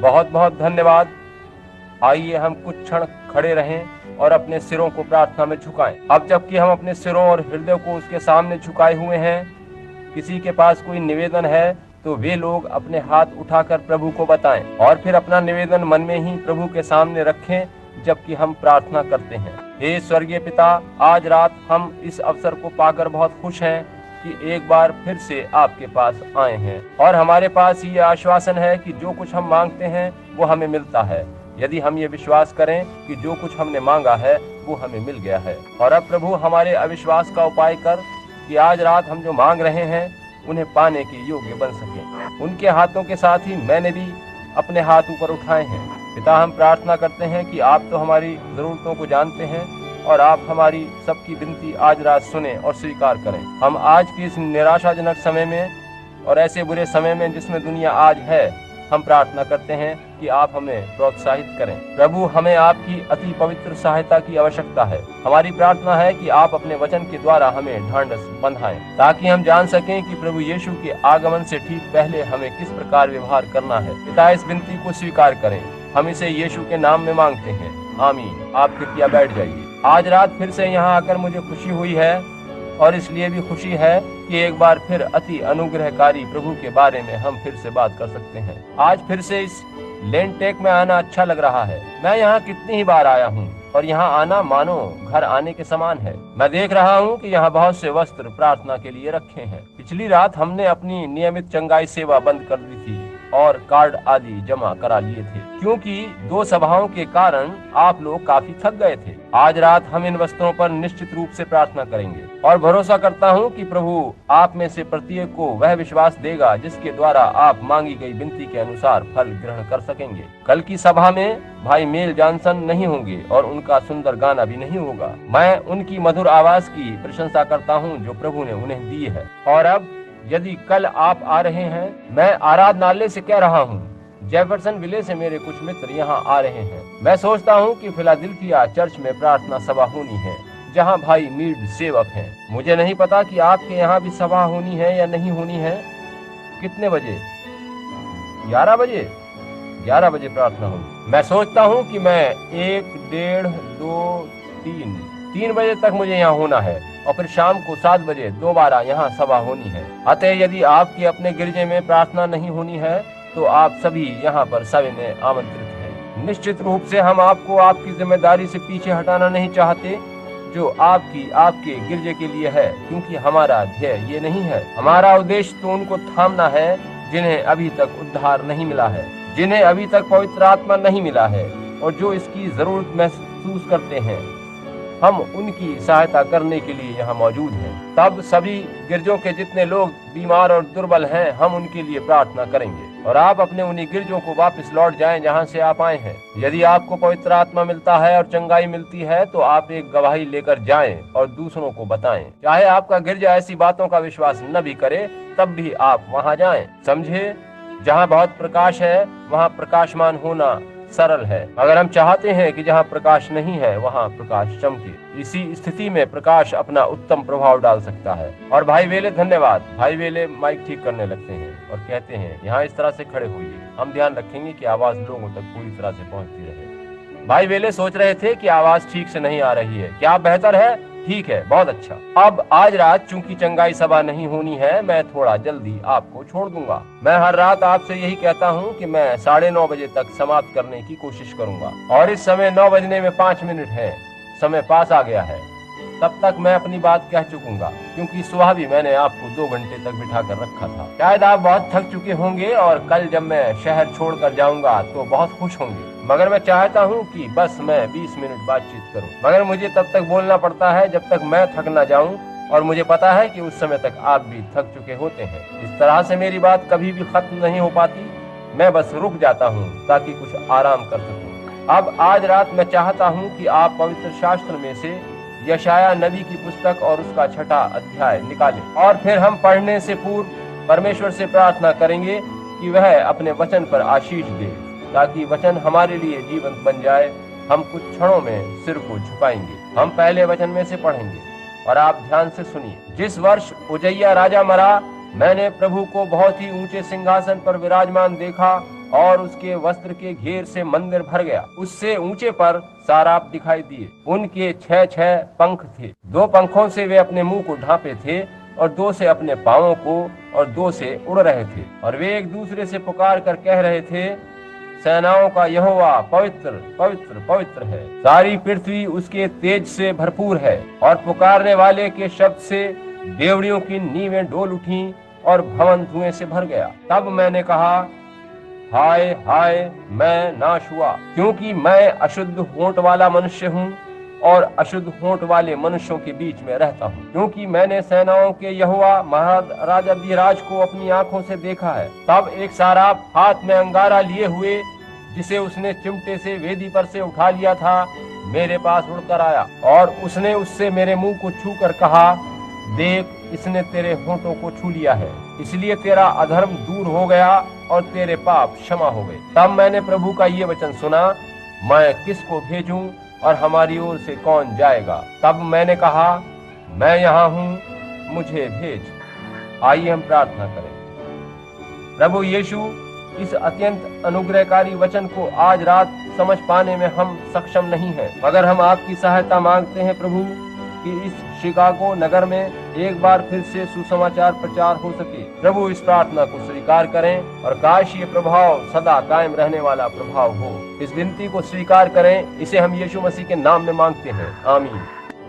बहुत बहुत धन्यवाद। आइए हम कुछ क्षण खड़े रहें और अपने सिरों को प्रार्थना में झुकाएं। अब जबकि हम अपने सिरों और हृदय को उसके सामने झुकाए हुए हैं, किसी के पास कोई निवेदन है तो वे लोग अपने हाथ उठाकर प्रभु को बताएं और फिर अपना निवेदन मन में ही प्रभु के सामने रखें जबकि हम प्रार्थना करते हैं। हे स्वर्गीय पिता, आज रात हम इस अवसर को पाकर बहुत खुश हैं कि एक बार फिर से आपके पास आए हैं और हमारे पास ये आश्वासन है कि जो कुछ हम मांगते हैं वो हमें मिलता है, यदि हम ये विश्वास करें कि जो कुछ हमने मांगा है वो हमें मिल गया है। और अब प्रभु हमारे अविश्वास का उपाय कर कि आज रात हम जो मांग रहे हैं उन्हें पाने के योग्य बन सके। उनके हाथों के साथ ही मैंने भी अपने हाथ ऊपर उठाए हैं। पिता, हम प्रार्थना करते हैं कि आप तो हमारी जरूरतों को जानते हैं और आप हमारी सबकी विनती आज रात सुने और स्वीकार करें। हम आज की इस निराशाजनक समय में और ऐसे बुरे समय में जिसमें दुनिया आज है, हम प्रार्थना करते हैं कि आप हमें प्रोत्साहित करें। प्रभु, हमें आपकी अति पवित्र सहायता की आवश्यकता है। हमारी प्रार्थना है कि आप अपने वचन के द्वारा हमें ढांढस बंधाएं ताकि हम जान सकें कि प्रभु यीशु के आगमन से ठीक पहले हमें किस प्रकार व्यवहार करना है। पिता, इस विनती को स्वीकार करें। हम इसे यीशु के नाम में मांगते हैं, आमीन। आप कृपया बैठ जाइए। आज रात फिर से यहाँ आकर मुझे खुशी हुई है और इसलिए भी खुशी है कि एक बार फिर अति अनुग्रहकारी प्रभु के बारे में हम फिर से बात कर सकते हैं। आज फिर से इस लेंटेक में आना अच्छा लग रहा है। मैं यहाँ कितनी ही बार आया हूँ और यहाँ आना मानो घर आने के समान है। मैं देख रहा हूँ कि यहाँ बहुत से वस्त्र प्रार्थना के लिए रखे हैं। पिछली रात हमने अपनी नियमित चंगाई सेवा बंद कर दी थी और कार्ड आदि जमा करा लिए थे क्योंकि 2 सभाओं के कारण आप लोग काफी थक गए थे। आज रात हम इन वस्त्रों पर निश्चित रूप से प्रार्थना करेंगे और भरोसा करता हूं कि प्रभु आप में से प्रत्येक को वह विश्वास देगा जिसके द्वारा आप मांगी गई विनती के अनुसार फल ग्रहण कर सकेंगे। कल की सभा में भाई मेल जॉनसन नहीं होंगे और उनका सुंदर गाना भी नहीं होगा। मैं उनकी मधुर आवाज की प्रशंसा करता हूँ जो प्रभु ने उन्हें दी है। और अब यदि कल आप आ रहे हैं, मैं आराधनालय से कह रहा हूँ, जेफरसन विले से मेरे कुछ मित्र यहाँ आ रहे हैं। मैं सोचता हूँ कि फिलाडेल्फिया चर्च में प्रार्थना सभा होनी है जहाँ भाई मीड सेवक हैं। मुझे नहीं पता कि आपके यहाँ भी सभा होनी है या नहीं होनी है। कितने बजे? 11 बजे? 11 बजे प्रार्थना होगी। मैं सोचता हूँ कि मैं 1, 1:30, 2, 3 बजे तक मुझे यहाँ होना है और फिर शाम को 7 बजे दोबारा यहाँ सभा होनी है। अतः यदि आपकी अपने गिरजे में प्रार्थना नहीं होनी है तो आप सभी यहाँ पर सभी में आमंत्रित हैं। निश्चित रूप से हम आपको आपकी जिम्मेदारी से पीछे हटाना नहीं चाहते जो आपके गिरजे के लिए है, क्योंकि हमारा ध्येय ये नहीं है। हमारा उद्देश्य तो उनको थामना है जिन्हें अभी तक उद्धार नहीं मिला है, जिन्हें अभी तक पवित्र आत्मा नहीं मिला है और जो इसकी जरूरत महसूस करते हैं। हम उनकी सहायता करने के लिए यहाँ मौजूद हैं। तब सभी गिरजों के जितने लोग बीमार और दुर्बल हैं, हम उनके लिए प्रार्थना करेंगे और आप अपने उन्हीं गिरजों को वापस लौट जाएं जहाँ से आप आए हैं। यदि आपको पवित्र आत्मा मिलता है और चंगाई मिलती है तो आप एक गवाही लेकर जाएं और दूसरों को बताएं। चाहे आपका गिरजा ऐसी बातों का विश्वास न भी करे तब भी आप वहाँ जाएं। समझे, जहाँ बहुत प्रकाश है वहाँ प्रकाशमान होना सरल है। अगर हम चाहते हैं कि जहाँ प्रकाश नहीं है वहाँ प्रकाश चमके, इसी स्थिति में प्रकाश अपना उत्तम प्रभाव डाल सकता है। और भाई वेले, धन्यवाद। भाई वेले माइक ठीक करने लगते हैं और कहते हैं, यहाँ इस तरह से खड़े होइए, हम ध्यान रखेंगे कि आवाज लोगों तक पूरी तरह से पहुँचती रहे। भाई वेले सोच रहे थे कि आवाज ठीक से नहीं आ रही है। क्या बेहतर है? ठीक है, बहुत अच्छा। अब आज रात चूंकि चंगाई सभा नहीं होनी है, मैं थोड़ा जल्दी आपको छोड़ दूंगा। मैं हर रात आपसे यही कहता हूँ कि मैं 9:30 बजे तक समाप्त करने की कोशिश करूंगा और इस समय 9 बजने में 5 मिनट है। समय पास आ गया है। तब तक मैं अपनी बात कह चुकूंगा क्योंकि सुबह भी मैंने आपको 2 घंटे तक बिठा कर रखा था। शायद आप बहुत थक चुके होंगे और कल जब मैं शहर छोड़कर जाऊंगा तो बहुत खुश होंगे, मगर मैं चाहता हूं कि बस मैं 20 मिनट बातचीत करूं। मगर मुझे तब तक बोलना पड़ता है जब तक मैं थक ना जाऊं और मुझे पता है कि उस समय तक आप भी थक चुके होते हैं। इस तरह से मेरी बात कभी भी खत्म नहीं हो पाती। मैं बस रुक जाता हूं ताकि कुछ आराम कर सकूं। अब आज रात मैं चाहता हूं कि आप पवित्र शास्त्र में से यशाया नबी की पुस्तक और उसका 6ठा अध्याय निकालें और फिर हम पढ़ने से पूर्व परमेश्वर से प्रार्थना करेंगे कि वह अपने वचन पर आशीष दे ताकि वचन हमारे लिए जीवंत बन जाए। हम कुछ क्षणों में सिर को झुकाएंगे। हम पहले वचन में से पढ़ेंगे और आप ध्यान से सुनिए। जिस वर्ष उजैया राजा मरा, मैंने प्रभु को बहुत ही ऊंचे सिंहासन पर विराजमान देखा और उसके वस्त्र के घेर से मंदिर भर गया। उससे ऊंचे पर साराप दिखाई दिए। उनके 6 पंख थे। 2 पंखों से वे अपने मुंह को ढांपे थे और 2 से अपने पांवों को और 2 से उड़ रहे थे। और वे एक दूसरे से पुकार कर कह रहे थे, सेनाओं का यहोवा पवित्र पवित्र पवित्र है, सारी पृथ्वी उसके तेज से भरपूर है। और पुकारने वाले के शब्द से देवड़ियों की नींवें डोल उठी और भवन धुएं से भर गया। तब मैंने कहा, हाय हाय, मैं नाश हुआ, क्योंकि मैं अशुद्ध होंठ वाला मनुष्य हूँ और अशुद्ध होंठ वाले मनुष्यों के बीच में रहता हूँ, क्योंकि मैंने सेनाओं के यहोवा महाराजाधिराज को अपनी आंखों से देखा है। तब एक साराप हाथ में अंगारा लिए हुए, जिसे उसने चिमटे से वेदी पर से उठा लिया था, मेरे पास उड़कर आया और उसने उससे मेरे मुंह को छू कर कहा, देख, इसने तेरे होंठों को छू लिया है, इसलिए तेरा अधर्म दूर हो गया और तेरे पाप क्षमा हो गए। तब मैंने प्रभु का ये वचन सुना, मैं किसको भेजूं और हमारी ओर से कौन जाएगा? तब मैंने कहा, मैं यहाँ हूँ, मुझे भेज। आइए हम प्रार्थना करें। प्रभु यीशु, इस अत्यंत अनुग्रहकारी वचन को आज रात समझ पाने में हम सक्षम नहीं हैं, मगर हम आपकी सहायता मांगते हैं प्रभु, कि इस शिकागो नगर में एक बार फिर से सुसमाचार प्रचार हो सके। प्रभु, इस प्रार्थना को स्वीकार करें और काश ये प्रभाव सदा कायम रहने वाला प्रभाव हो। इस विनती को स्वीकार करें, इसे हम यीशु मसीह के नाम में मांगते हैं, आमीन।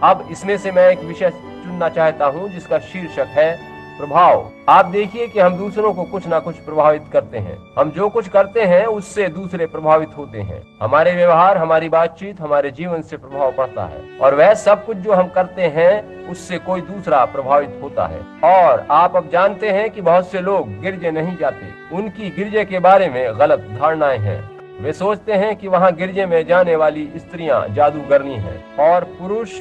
अब इसमें से मैं एक विषय चुनना चाहता हूँ जिसका शीर्षक है प्रभाव। आप देखिए कि हम दूसरों को कुछ ना कुछ प्रभावित करते हैं। हम जो कुछ करते हैं उससे दूसरे प्रभावित होते हैं। हमारे व्यवहार, हमारी बातचीत, हमारे जीवन से प्रभाव पड़ता है और वह सब कुछ जो हम करते हैं उससे कोई दूसरा प्रभावित होता है। और आप अब जानते हैं कि बहुत से लोग गिरजे नहीं जाते। उनकी गिरजे के बारे में गलत धारणाएं हैं। वे सोचते हैं कि वहाँ गिरजे में जाने वाली स्त्रियां जादूगरनी हैं और पुरुष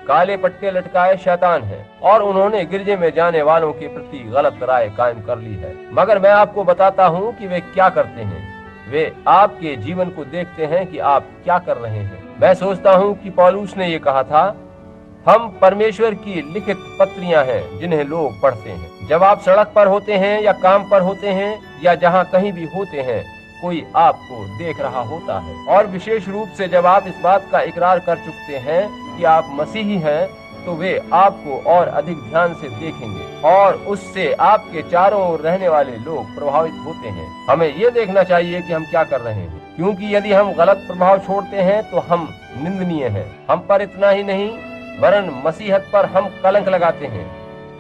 काले पट्टे लटकाए शैतान है, और उन्होंने गिरजे में जाने वालों के प्रति गलत राय कायम कर ली है। मगर मैं आपको बताता हूँ कि वे क्या करते हैं। वे आपके जीवन को देखते हैं कि आप क्या कर रहे हैं। मैं सोचता हूँ कि पौलुस ने ये कहा था, हम परमेश्वर की लिखित पत्रियां हैं जिन्हें लोग पढ़ते हैं। जब आप सड़क पर होते हैं या काम पर होते हैं या जहाँ कहीं भी होते हैं, कोई आपको देख रहा होता है। और विशेष रूप से जब आप इस बात का इकरार कर चुकते हैं कि आप मसीही हैं, तो वे आपको और अधिक ध्यान से देखेंगे और उससे आपके चारों ओर रहने वाले लोग प्रभावित होते हैं। हमें ये देखना चाहिए कि हम क्या कर रहे हैं, क्योंकि यदि हम गलत प्रभाव छोड़ते हैं तो हम निंदनीय हैं। हम पर इतना ही नहीं, वरन मसीहत पर हम कलंक लगाते हैं,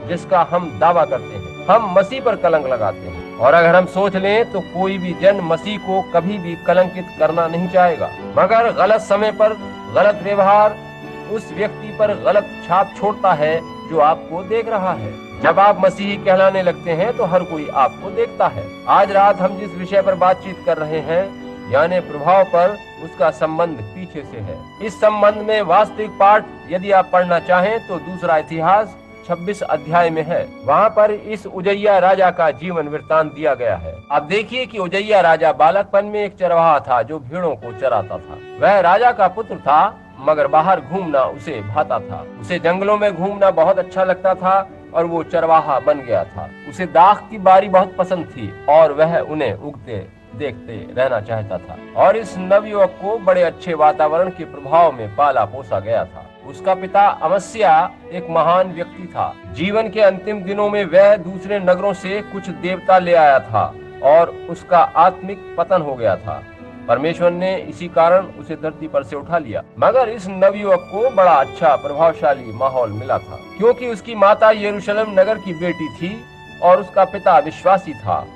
जिसका हम दावा करते हैं। हम मसीह पर कलंक लगाते हैं। और अगर हम सोच लें तो कोई भी जन मसीह को कभी भी कलंकित करना नहीं चाहेगा, मगर गलत समय पर गलत व्यवहार उस व्यक्ति पर गलत छाप छोड़ता है जो आपको देख रहा है। जब आप मसीही कहलाने लगते हैं तो हर कोई आपको देखता है। आज रात हम जिस विषय पर बातचीत कर रहे हैं, यानी प्रभाव पर, उसका संबंध पीछे से है। इस संबंध में वास्तविक पाठ यदि आप पढ़ना चाहें तो दूसरा इतिहास 26 अध्याय में है। वहाँ पर इस उजैया राजा का जीवन वृत्तांत दिया गया है। अब देखिए कि उजैया राजा बालकपन में एक चरवाहा था जो भेड़ों को चराता था। वह राजा का पुत्र था, मगर बाहर घूमना उसे भाता था। उसे जंगलों में घूमना बहुत अच्छा लगता था और वो चरवाहा बन गया था। उसे दाख की बारी बहुत पसंद थी और वह उन्हें उगते देखते रहना चाहता था। और इस नवयुवक को बड़े अच्छे वातावरण के प्रभाव में पाला पोसा गया था। उसका पिता अमस्या एक महान व्यक्ति था। जीवन के अंतिम दिनों में वह दूसरे नगरों से कुछ देवता ले आया था और उसका आत्मिक पतन हो गया था। परमेश्वर ने इसी कारण उसे धरती पर से उठा लिया। मगर इस नवयुवक को बड़ा अच्छा प्रभावशाली माहौल मिला था, क्योंकि उसकी माता यरूशलेम नगर की बेटी थी और उसका पिता विश्वासी था।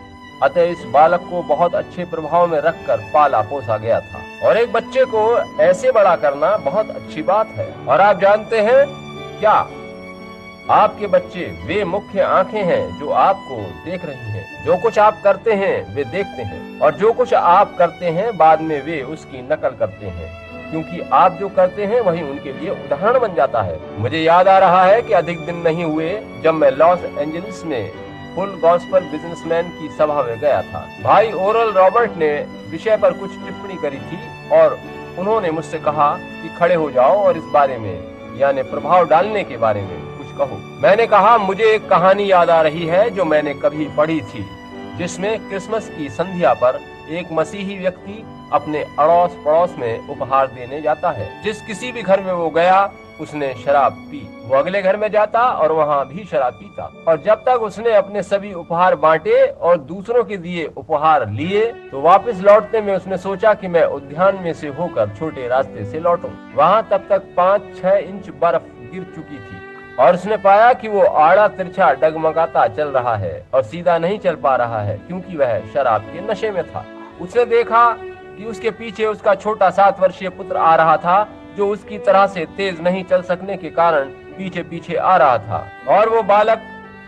अतः इस बालक को बहुत अच्छे प्रभाव में रखकर पाला पोसा गया था। और एक बच्चे को ऐसे बड़ा करना बहुत अच्छी बात है। और आप जानते हैं क्या, आपके बच्चे वे मुख्य आंखें हैं जो आपको देख रही हैं। जो कुछ आप करते हैं वे देखते हैं, और जो कुछ आप करते हैं बाद में वे उसकी नकल करते हैं, क्योंकि आप जो करते हैं वही उनके लिए उदाहरण बन जाता है। मुझे याद आ रहा है कि अधिक दिन नहीं हुए जब मैं लॉस एंजलिस में फुल गॉस्पेल बिजनेसमैन की सभा में गया था। भाई ओरल रॉबर्ट ने विषय पर कुछ टिप्पणी करी थी और उन्होंने मुझसे कहा कि खड़े हो जाओ और इस बारे में, यानी प्रभाव डालने के बारे में कुछ कहो। मैंने कहा, मुझे एक कहानी याद आ रही है जो मैंने कभी पढ़ी थी, जिसमें क्रिसमस की संध्या पर एक मसीही व्यक्ति अपने अड़ोस पड़ोस में उपहार देने जाता है। जिस किसी भी घर में वो गया उसने शराब पी। वो अगले घर में जाता और वहाँ भी शराब पीता, और जब तक उसने अपने सभी उपहार बांटे और दूसरों के दिए उपहार लिए तो वापस लौटने में उसने सोचा कि मैं उद्यान में से होकर छोटे रास्ते से लौटूं। वहाँ तब तक 5-6 इंच बर्फ गिर चुकी थी और उसने पाया कि वो आड़ा तिरछा डगमगाता चल रहा है और सीधा नहीं चल पा रहा है क्योंकि वह शराब के नशे में था। उसने देखा कि उसके पीछे उसका छोटा 7 वर्षीय पुत्र आ रहा था, जो उसकी तरह से तेज नहीं चल सकने के कारण पीछे पीछे आ रहा था, और वो बालक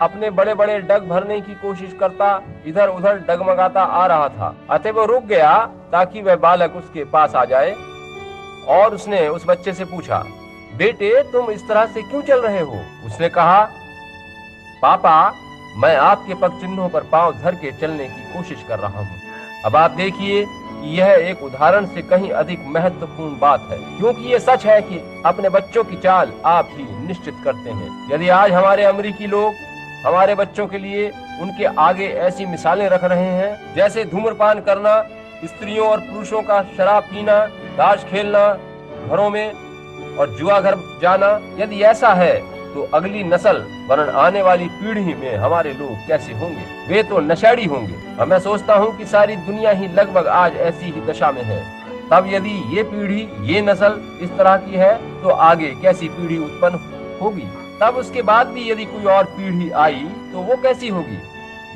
अपने बड़े बड़े डग भरने की कोशिश करता इधर उधर डगमगाता आ रहा था। अतः वो रुक गया ताकि वह बालक उसके पास आ जाए, और उसने उस बच्चे से पूछा, बेटे तुम इस तरह से क्यों चल रहे हो? उसने कहा, पापा मैं आपके पग चिन्हों पर पांव धर के चलने की कोशिश कर रहा हूँ। अब आप देखिए कि यह एक उदाहरण से कहीं अधिक महत्वपूर्ण बात है, क्योंकि ये सच है कि अपने बच्चों की चाल आप ही निश्चित करते हैं। यदि आज हमारे अमेरिकी लोग हमारे बच्चों के लिए उनके आगे ऐसी मिसालें रख रहे हैं जैसे धूम्रपान करना, स्त्रियों और पुरुषों का शराब पीना, ताश खेलना घरों में और जुआ घर जाना, यदि ऐसा है तो अगली नस्ल वरन आने वाली पीढ़ी में हमारे लोग कैसे होंगे? वे तो नशेड़ी होंगे। और मैं सोचता हूँ कि सारी दुनिया ही लगभग आज ऐसी ही दशा में है। तब यदि ये पीढ़ी, ये नस्ल इस तरह की है तो आगे कैसी पीढ़ी उत्पन्न होगी? तब उसके बाद भी यदि कोई और पीढ़ी आई तो वो कैसी होगी?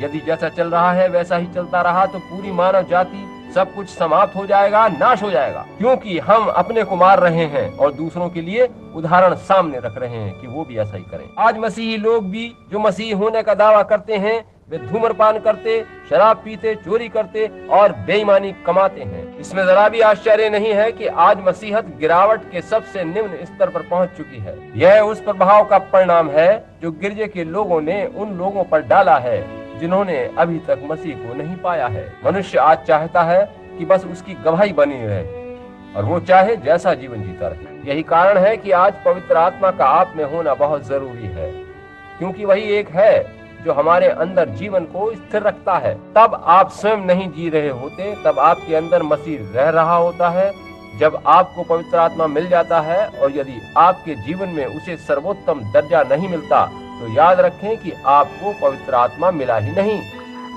यदि जैसा चल रहा है वैसा ही चलता रहा तो पूरी मानव जाति सब कुछ समाप्त हो जाएगा, नाश हो जाएगा, क्योंकि हम अपने को मार रहे हैं और दूसरों के लिए उदाहरण सामने रख रहे हैं कि वो भी ऐसा ही करें। आज मसीही लोग भी जो मसीही होने का दावा करते हैं वे धूम्रपान करते, शराब पीते, चोरी करते और बेईमानी कमाते हैं। इसमें जरा भी आश्चर्य नहीं है कि आज मसीहत गिरावट के सबसे निम्न स्तर पर पहुंच चुकी है। यह उस प्रभाव का परिणाम है जो गिरजे के लोगों ने उन लोगों पर डाला है जिन्होंने अभी तक मसीह को नहीं पाया है। मनुष्य आज चाहता है कि बस उसकी गवाही बनी रहे और वो चाहे जैसा जीवन जीता रहे। यही कारण है कि आज पवित्र आत्मा का आप में होना बहुत जरूरी है, क्योंकि वही एक है जो हमारे अंदर जीवन को स्थिर रखता है। तब आप स्वयं नहीं जी रहे होते, तब आपके अंदर मसीह रह रहा होता है। जब आपको पवित्र आत्मा मिल जाता है और यदि आपके जीवन में उसे सर्वोत्तम दर्जा नहीं मिलता तो याद रखें कि आपको पवित्र आत्मा मिला ही नहीं,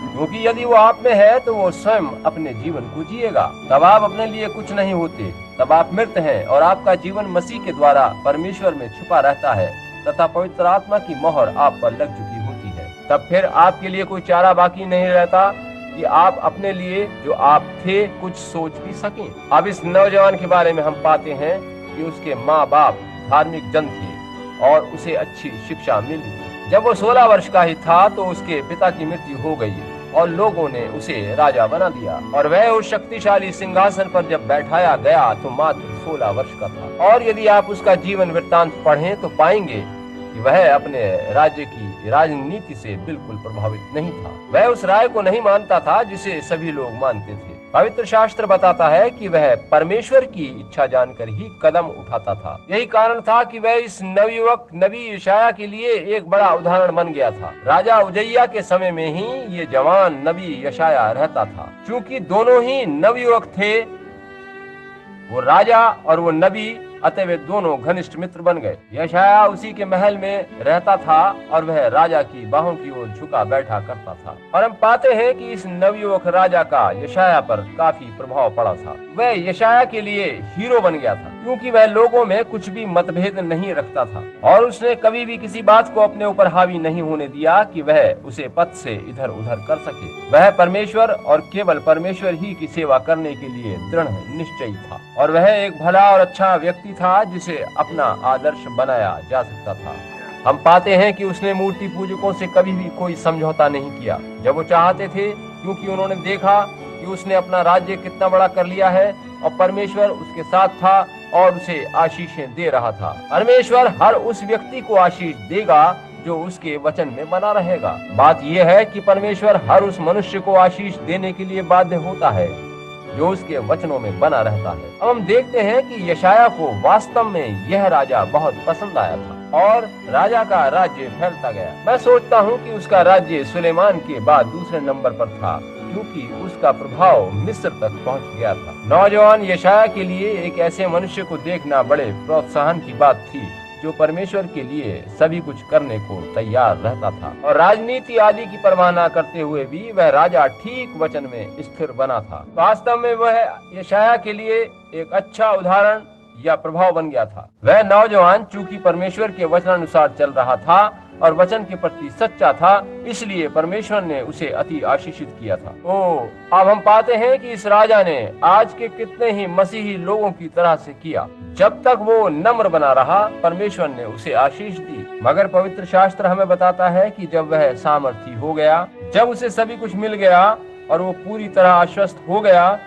क्योंकि यदि वो आप में है तो वो स्वयं अपने जीवन को जिएगा। तब आप अपने लिए कुछ नहीं होते, तब आप मृत हैं और आपका जीवन मसीह के द्वारा परमेश्वर में छुपा रहता है तथा पवित्र आत्मा की मोहर आप पर लग चुकी होती है। तब फिर आपके लिए कोई चारा बाकी नहीं रहता कि आप अपने लिए जो आप थे कुछ सोच भी सकें। अब इस नौजवान के बारे में हम पाते हैं कि उसके माँ बाप धार्मिक जन थे और उसे अच्छी शिक्षा मिली। जब वो 16 वर्ष का ही था तो उसके पिता की मृत्यु हो गई और लोगों ने उसे राजा बना दिया, और वह उस शक्तिशाली सिंहासन पर जब बैठाया गया तो मात्र 16 वर्ष का था। और यदि आप उसका जीवन वृत्तांत पढ़ें तो पाएंगे कि वह अपने राज्य की राजनीति से बिल्कुल प्रभावित नहीं था। वह उस राय को नहीं मानता था जिसे सभी लोग मानते थे। पवित्र शास्त्र बताता है कि वह परमेश्वर की इच्छा जानकर ही कदम उठाता था। यही कारण था कि वह इस नवयुवक नबी यशायाह के लिए एक बड़ा उदाहरण बन गया था। राजा उजैया के समय में ही ये जवान नबी यशायाह रहता था। चूंकि दोनों ही नवयुवक थे, वो राजा और वो नबी, अतः वे दोनों घनिष्ठ मित्र बन गए। यशायाह उसी के महल में रहता था और वह राजा की बाहों की ओर झुका बैठा करता था। और हम पाते हैं कि इस नवयुवक राजा का यशायाह पर काफी प्रभाव पड़ा था। वह यशायाह के लिए हीरो बन गया था, क्योंकि वह लोगों में कुछ भी मतभेद नहीं रखता था और उसने कभी भी किसी बात को अपने ऊपर हावी नहीं होने दिया कि वह उसे पथ से इधर उधर कर सके। वह परमेश्वर और केवल परमेश्वर ही की सेवा करने के लिए दृढ़ निश्चयी था, और वह एक भला और अच्छा व्यक्ति था जिसे अपना आदर्श बनाया जा सकता था। हम पाते हैं कि उसने मूर्ति पूजकों से कभी भी कोई समझौता नहीं किया जब वो चाहते थे, क्योंकि उन्होंने देखा कि उसने अपना राज्य कितना बड़ा कर लिया है और परमेश्वर उसके साथ था और उसे आशीषें दे रहा था। परमेश्वर हर उस व्यक्ति को आशीष देगा जो उसके वचन में बना रहेगा। बात यह है कि परमेश्वर हर उस मनुष्य को आशीष देने के लिए बाध्य होता है जो उसके वचनों में बना रहता है। अब हम देखते हैं कि यशायाह को वास्तव में यह राजा बहुत पसंद आया था और राजा का राज्य फैलता गया। मैं सोचता हूँ कि उसका राज्य सुलेमान के बाद दूसरे नंबर पर था, क्योंकि उसका प्रभाव मिस्र तक पहुंच गया था। नौजवान यशायाह के लिए एक ऐसे मनुष्य को देखना बड़े प्रोत्साहन की बात थी जो परमेश्वर के लिए सभी कुछ करने को तैयार रहता था और राजनीति आदि की परवाह न करते हुए भी वह राजा ठीक वचन में स्थिर बना था। वास्तव में वह यशायाह के लिए एक अच्छा उदाहरण या प्रभाव बन गया था। वह नौजवान चूंकि परमेश्वर के वचनानुसार चल रहा था और वचन के प्रति सच्चा था, इसलिए परमेश्वर ने उसे अति आशीषित किया था। अब हम पाते हैं कि इस राजा ने आज के कितने ही मसीही लोगों की तरह से किया। जब तक वो नम्र बना रहा, परमेश्वर ने उसे आशीष दी। मगर पवित्र शास्त्र हमें बताता है कि जब वह सामर्थी हो गया, जब उसे सभी कुछ मिल गया और वो पूरी तरह आश्वस्त हो गया,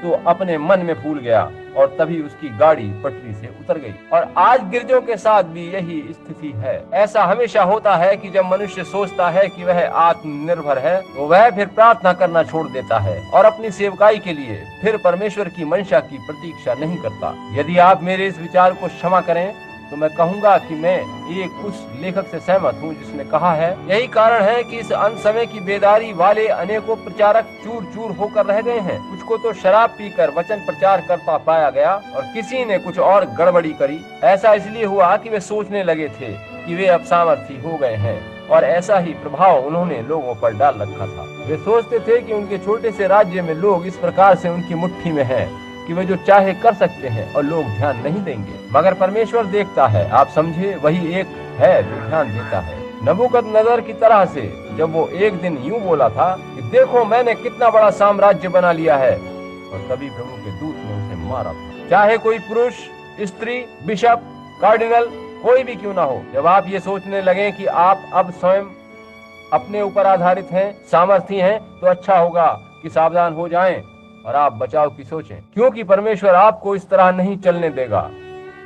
तो अपने मन में भूल गया और तभी उसकी गाड़ी पटरी से उतर गई। और आज गिरजों के साथ भी यही स्थिति है। ऐसा हमेशा होता है कि जब मनुष्य सोचता है कि वह आत्मनिर्भर है, तो वह फिर प्रार्थना करना छोड़ देता है और अपनी सेवकाई के लिए फिर परमेश्वर की मंशा की प्रतीक्षा नहीं करता। यदि आप मेरे इस विचार को क्षमा करें तो मैं कहूंगा कि मैं एक उस लेखक से सहमत हूं जिसने कहा है, यही कारण है कि इस अंत समय की बेदारी वाले अनेकों प्रचारक चूर चूर होकर रह गए हैं। कुछ को तो शराब पीकर वचन प्रचार करता पाया गया और किसी ने कुछ और गड़बड़ी करी। ऐसा इसलिए हुआ कि वे सोचने लगे थे कि वे अब सामर्थी हो गए हैं और ऐसा ही प्रभाव उन्होंने लोगों पर डाल रखा था। वे सोचते थे कि उनके छोटे से राज्य में लोग इस प्रकार से उनकी मुट्ठी में हैं कि वे जो चाहे कर सकते हैं और लोग ध्यान नहीं देंगे। मगर परमेश्वर देखता है, आप समझे, वही एक है जो ध्यान देता है। नबूकदनेस्सर की तरह से जब वो एक दिन यूं बोला था कि देखो मैंने कितना बड़ा साम्राज्य बना लिया है, और तभी प्रभु के दूत ने उसे मारा था। चाहे कोई पुरुष, स्त्री, बिशप, कार्डिनल, कोई भी क्यों ना हो, जब आप ये सोचने लगे कि आप अब स्वयं अपने ऊपर आधारित हैं, सामर्थी हैं, तो अच्छा होगा कि सावधान हो जाएं और आप बचाव की सोचें, क्योंकि परमेश्वर आपको इस तरह नहीं चलने देगा,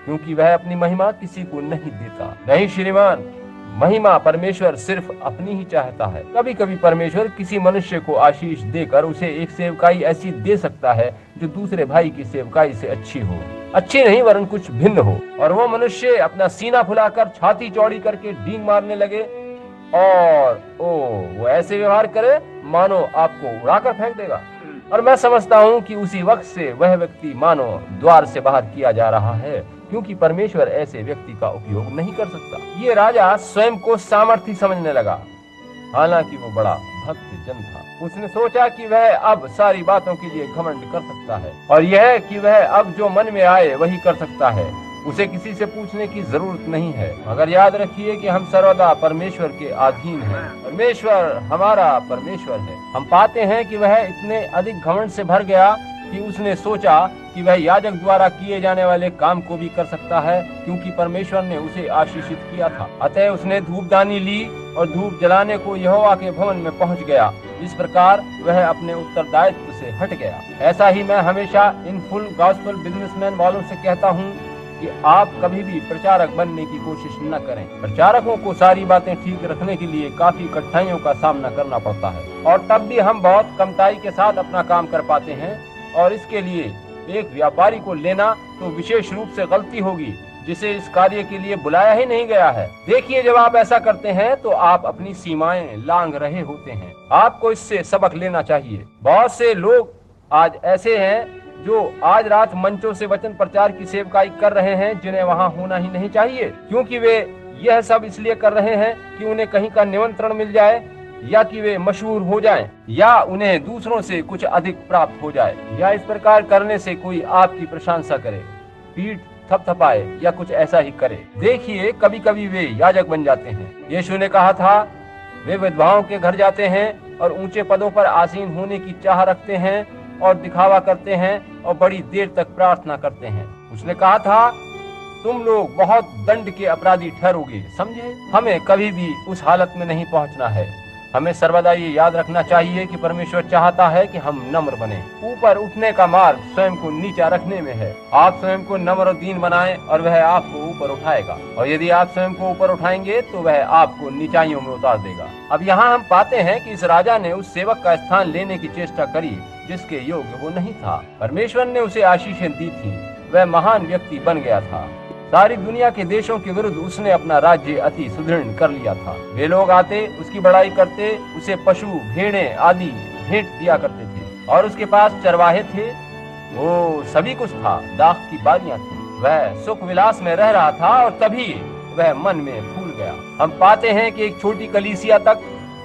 क्योंकि वह अपनी महिमा किसी को नहीं देता। नहीं श्रीमान, महिमा परमेश्वर सिर्फ अपनी ही चाहता है। कभी कभी परमेश्वर किसी मनुष्य को आशीष देकर उसे एक सेवकाई ऐसी दे सकता है जो दूसरे भाई की सेवकाई से अच्छी हो, अच्छी नहीं वरन कुछ भिन्न हो, और वो मनुष्य अपना सीना फुलाकर छाती चौड़ी करके डींग मारने लगे और वो ऐसे व्यवहार करे मानो आपको उड़ाकर फेंक देगा। और मैं समझता हूँ कि उसी वक्त से वह व्यक्ति मानो द्वार से बाहर किया जा रहा है, क्योंकि परमेश्वर ऐसे व्यक्ति का उपयोग नहीं कर सकता। ये राजा स्वयं को सामर्थी समझने लगा, हालांकि वो बड़ा भक्त जन था। उसने सोचा कि वह अब सारी बातों के लिए घमंड कर सकता है और यह कि वह अब जो मन में आए वही कर सकता है, उसे किसी से पूछने की जरूरत नहीं है। मगर याद रखिए कि हम सर्वदा परमेश्वर के अधीन हैं। परमेश्वर हमारा परमेश्वर है। हम पाते हैं कि वह इतने अधिक घमंड से भर गया कि उसने सोचा कि वह याजक द्वारा किए जाने वाले काम को भी कर सकता है, क्योंकि परमेश्वर ने उसे आशीषित किया था। अतः उसने धूपदानी ली और धूप जलाने को यहोवा के भवन में पहुंच गया। इस प्रकार वह अपने उत्तरदायित्व से हट गया। ऐसा ही मैं हमेशा इन फुल गॉस्पेल बिजनेसमैन वालों से कहता हूँ कि आप कभी भी प्रचारक बनने की कोशिश न करें। प्रचारकों को सारी बातें ठीक रखने के लिए काफी कठिनाइयों का सामना करना पड़ता है, और तब भी हम बहुत कमताई के साथ अपना काम कर पाते हैं। और इसके लिए एक व्यापारी को लेना तो विशेष रूप से गलती होगी जिसे इस कार्य के लिए बुलाया ही नहीं गया है। देखिए, जब आप ऐसा करते हैं तो आप अपनी सीमाएं लांघ रहे होते हैं। आपको इससे सबक लेना चाहिए। बहुत से लोग आज ऐसे हैं जो आज रात मंचों से वचन प्रचार की सेवकाई कर रहे हैं, जिन्हें वहां होना ही नहीं चाहिए, क्योंकि वे यह सब इसलिए कर रहे हैं कि उन्हें कहीं का निमंत्रण मिल जाए, या कि वे मशहूर हो जाएं, या उन्हें दूसरों से कुछ अधिक प्राप्त हो जाए, या इस प्रकार करने से कोई आपकी प्रशंसा करे, पीठ थपथपाए या कुछ ऐसा ही करे। देखिए, कभी कभी वे याजक बन जाते हैं। यीशु ने कहा था, वे विधवाओं के घर जाते हैं और ऊंचे पदों पर आसीन होने की चाह रखते हैं और दिखावा करते हैं और बड़ी देर तक प्रार्थना करते हैं। उसने कहा था, तुम लोग बहुत दंड के अपराधी ठहरोगे। समझे, हमें कभी भी उस हालत में नहीं पहुंचना है। हमें सर्वदा ये याद रखना चाहिए कि परमेश्वर चाहता है कि हम नम्र बने। ऊपर उठने का मार्ग स्वयं को नीचा रखने में है। आप स्वयं को नम्र और दीन बनाएं और वह आपको ऊपर उठाएगा, और यदि आप स्वयं को ऊपर उठाएंगे तो वह आपको नीचाइयों में उतार देगा। अब यहाँ हम पाते हैं कि इस राजा ने उस सेवक का स्थान लेने की चेष्टा करी जिसके योग्य वो नहीं था। परमेश्वर ने उसे आशीषें दी थी, वह महान व्यक्ति बन गया था। सारी दुनिया के देशों के विरुद्ध उसने अपना राज्य अति सुदृढ़ कर लिया था। वे लोग आते, उसकी बड़ाई करते, उसे पशु, भेड़ें आदि भेंट दिया करते थे और उसके पास चरवाहे थे। वो सभी कुछ था, दाख की बारियां थी। वह सुख विलास में रह रहा था और तभी वह मन में भूल गया। हम पाते हैं कि एक छोटी कलीसिया तक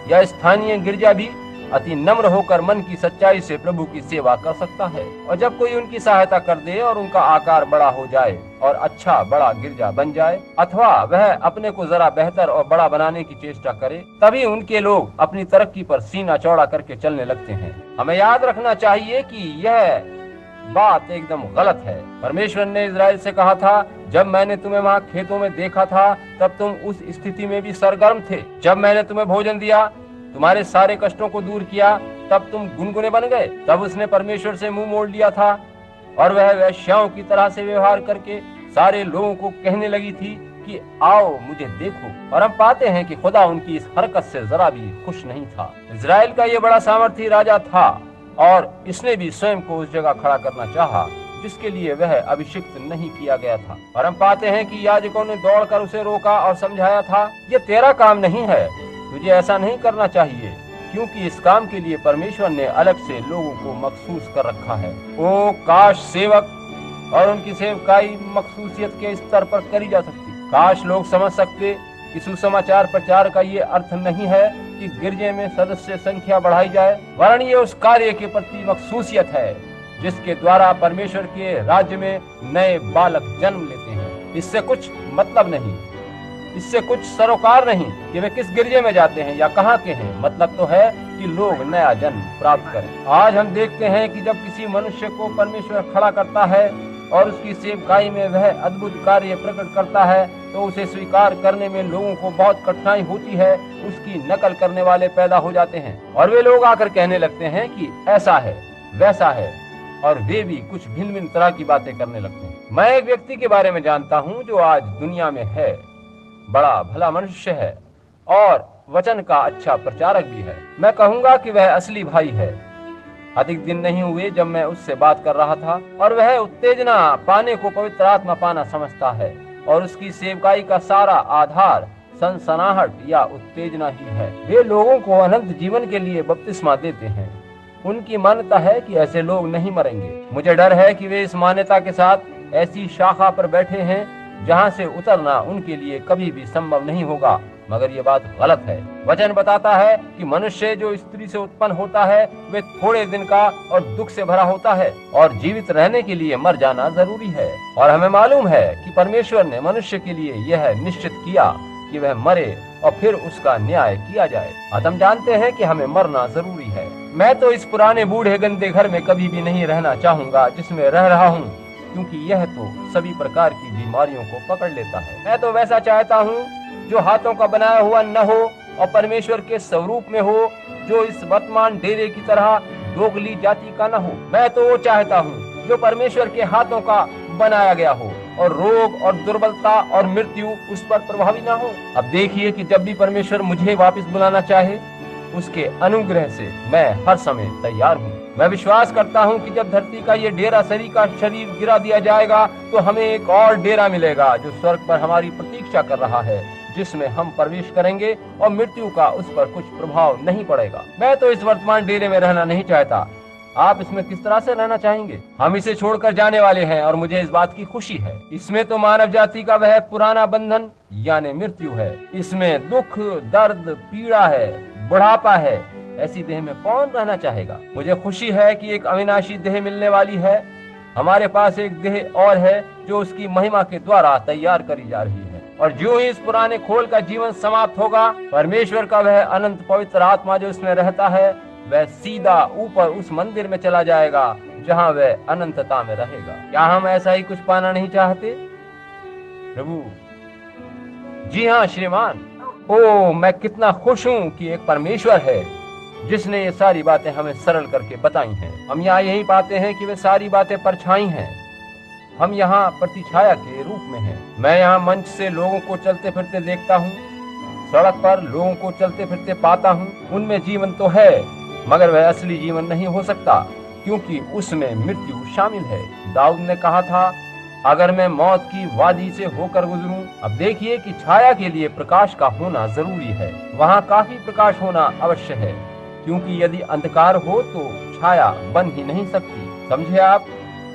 या स्थानीय गिरजा भी अति नम्र होकर मन की सच्चाई से प्रभु की सेवा कर सकता है, और जब कोई उनकी सहायता कर दे और उनका आकार बड़ा हो जाए और अच्छा बड़ा गिरजा बन जाए, अथवा वह अपने को जरा बेहतर और बड़ा बनाने की चेष्टा करे, तभी उनके लोग अपनी तरक्की पर सीना चौड़ा करके चलने लगते हैं। हमें याद रखना चाहिए कि यह बात एकदम गलत है। परमेश्वर ने इजराइल से कहा था, जब मैंने तुम्हें वहाँ खेतों में देखा था तब तुम उस स्थिति में भी सरगर्म थे। जब मैंने तुम्हें भोजन दिया, तुम्हारे सारे कष्टों को दूर किया, तब तुम गुनगुने बन गए। तब उसने परमेश्वर से मुंह मोड़ लिया था और वह वेश्याओं की तरह से व्यवहार करके सारे लोगों को कहने लगी थी कि आओ मुझे देखो। और हम पाते हैं कि खुदा उनकी इस हरकत से जरा भी खुश नहीं था। इजराइल का ये बड़ा सामर्थी राजा था और इसने भी स्वयं को उस जगह खड़ा करना चाहा जिसके लिए वह अभिषिक्त नहीं किया गया था। और हम पाते हैं कि याजकों ने दौड़कर उसे रोका और समझाया था, ये तेरा काम नहीं है, तुझे ऐसा नहीं करना चाहिए, क्योंकि इस काम के लिए परमेश्वर ने अलग से लोगों को मखसूस कर रखा है। ओ काश सेवक और उनकी सेवकाई मखसूसियत के स्तर पर करी जा सकती। काश लोग समझ सकते कि सुसमाचार प्रचार का ये अर्थ नहीं है कि गिरजे में सदस्य संख्या बढ़ाई जाए, वरन ये उस कार्य के प्रति मखसूसियत है जिसके द्वारा परमेश्वर के राज्य में नए बालक जन्म लेते हैं। इससे कुछ मतलब नहीं, इससे कुछ सरोकार नहीं कि वे किस गिरजे में जाते हैं या कहाँ के हैं। मतलब तो है कि लोग नया जन्म प्राप्त करें। आज हम देखते हैं कि जब किसी मनुष्य को परमेश्वर खड़ा करता है और उसकी सेवकाई में वह अद्भुत कार्य प्रकट करता है, तो उसे स्वीकार करने में लोगों को बहुत कठिनाई होती है। उसकी नकल करने वाले पैदा हो जाते हैं और वे लोग आकर कहने लगते हैं कि ऐसा है वैसा है, और वे भी कुछ भिन्न भिन्न तरह की बातें करने लगते हैं। मैं एक व्यक्ति के बारे में जानता हूँ जो आज दुनिया में है, बड़ा भला मनुष्य है और वचन का अच्छा प्रचारक भी है। मैं कहूँगा कि वह असली भाई है। अधिक दिन नहीं हुए जब मैं उससे बात कर रहा था और वह उत्तेजना पाने को पवित्र आत्मा पाना समझता है, और उसकी सेवकाई का सारा आधार सनसनाहट या उत्तेजना ही है। वे लोगों को अनंत जीवन के लिए बपतिस्मा देते हैं। उनकी मान्यता है कि ऐसे लोग नहीं मरेंगे। मुझे डर है कि वे इस मान्यता के साथ ऐसी शाखा पर बैठे हैं जहाँ से उतरना उनके लिए कभी भी संभव नहीं होगा, मगर ये बात गलत है। वचन बताता है कि मनुष्य जो स्त्री से उत्पन्न होता है वे थोड़े दिन का और दुख से भरा होता है, और जीवित रहने के लिए मर जाना जरूरी है। और हमें मालूम है कि परमेश्वर ने मनुष्य के लिए यह निश्चित किया कि वह मरे और फिर उसका न्याय किया जाए। हम जानते हैं कि हमें मरना जरूरी है। मैं तो इस पुराने बूढ़े गंदे घर में कभी भी नहीं रहना चाहूँगा जिसमें रह रहा हूँ, क्योंकि यह तो सभी प्रकार की बीमारियों को पकड़ लेता है। मैं तो वैसा चाहता हूँ जो हाथों का बनाया हुआ न हो और परमेश्वर के स्वरूप में हो, जो इस वर्तमान डेरे की तरह दोगली जाति का न हो। मैं तो वो चाहता हूँ जो परमेश्वर के हाथों का बनाया गया हो और रोग और दुर्बलता और मृत्यु उस पर प्रभावी ना हो। अब देखिए कि जब भी परमेश्वर मुझे वापस बुलाना चाहे, उसके अनुग्रह से मैं हर समय तैयार हूँ। मैं विश्वास करता हूँ कि जब धरती का ये डेरा सरी का शरीर गिरा दिया जाएगा तो हमें एक और डेरा मिलेगा जो स्वर्ग पर हमारी प्रतीक्षा कर रहा है, जिसमें हम प्रवेश करेंगे और मृत्यु का उस पर कुछ प्रभाव नहीं पड़ेगा। मैं तो इस वर्तमान डेरे में रहना नहीं चाहता। आप इसमें किस तरह से रहना चाहेंगे? हम इसे छोड़कर जाने वाले हैं और मुझे इस बात की खुशी है। इसमें तो मानव जाति का वह पुराना बंधन यानी मृत्यु है। इसमें दुख, दर्द, पीड़ा है, बुढ़ापा है। ऐसी देह में कौन रहना चाहेगा? मुझे खुशी है कि एक अविनाशी देह मिलने वाली है। हमारे पास एक देह और है जो उसकी महिमा के द्वारा तैयार करी जा रही है, और जो ही इस पुराने खोल का जीवन समाप्त होगा, परमेश्वर का वह अनंत पवित्र आत्मा जो इसमें रहता है वह सीधा ऊपर उस मंदिर में चला जाएगा जहां वह अनंतता में रहेगा। क्या हम ऐसा ही कुछ पाना नहीं चाहते प्रभु? जी हाँ श्रीमान। ओ मैं कितना खुश हूँ कि एक परमेश्वर है जिसने ये सारी बातें हमें सरल करके बताई हैं। हम यहाँ यही पाते हैं कि वे सारी बातें परछाई हैं। हम यहाँ प्रतिछाया के रूप में हैं। मैं यहाँ मंच से लोगों को चलते फिरते देखता हूँ, सड़क पर लोगों को चलते फिरते पाता हूँ। उनमें जीवन तो है, मगर वह असली जीवन नहीं हो सकता, क्योंकि उसमें मृत्यु शामिल है। दाऊद ने कहा था, अगर मैं मौत की वादी से होकर गुजरूं। अब देखिए कि छाया के लिए प्रकाश का होना जरूरी है। वहाँ काफी प्रकाश होना अवश्य है, क्योंकि यदि अंधकार हो तो छाया बन ही नहीं सकती। समझे आप?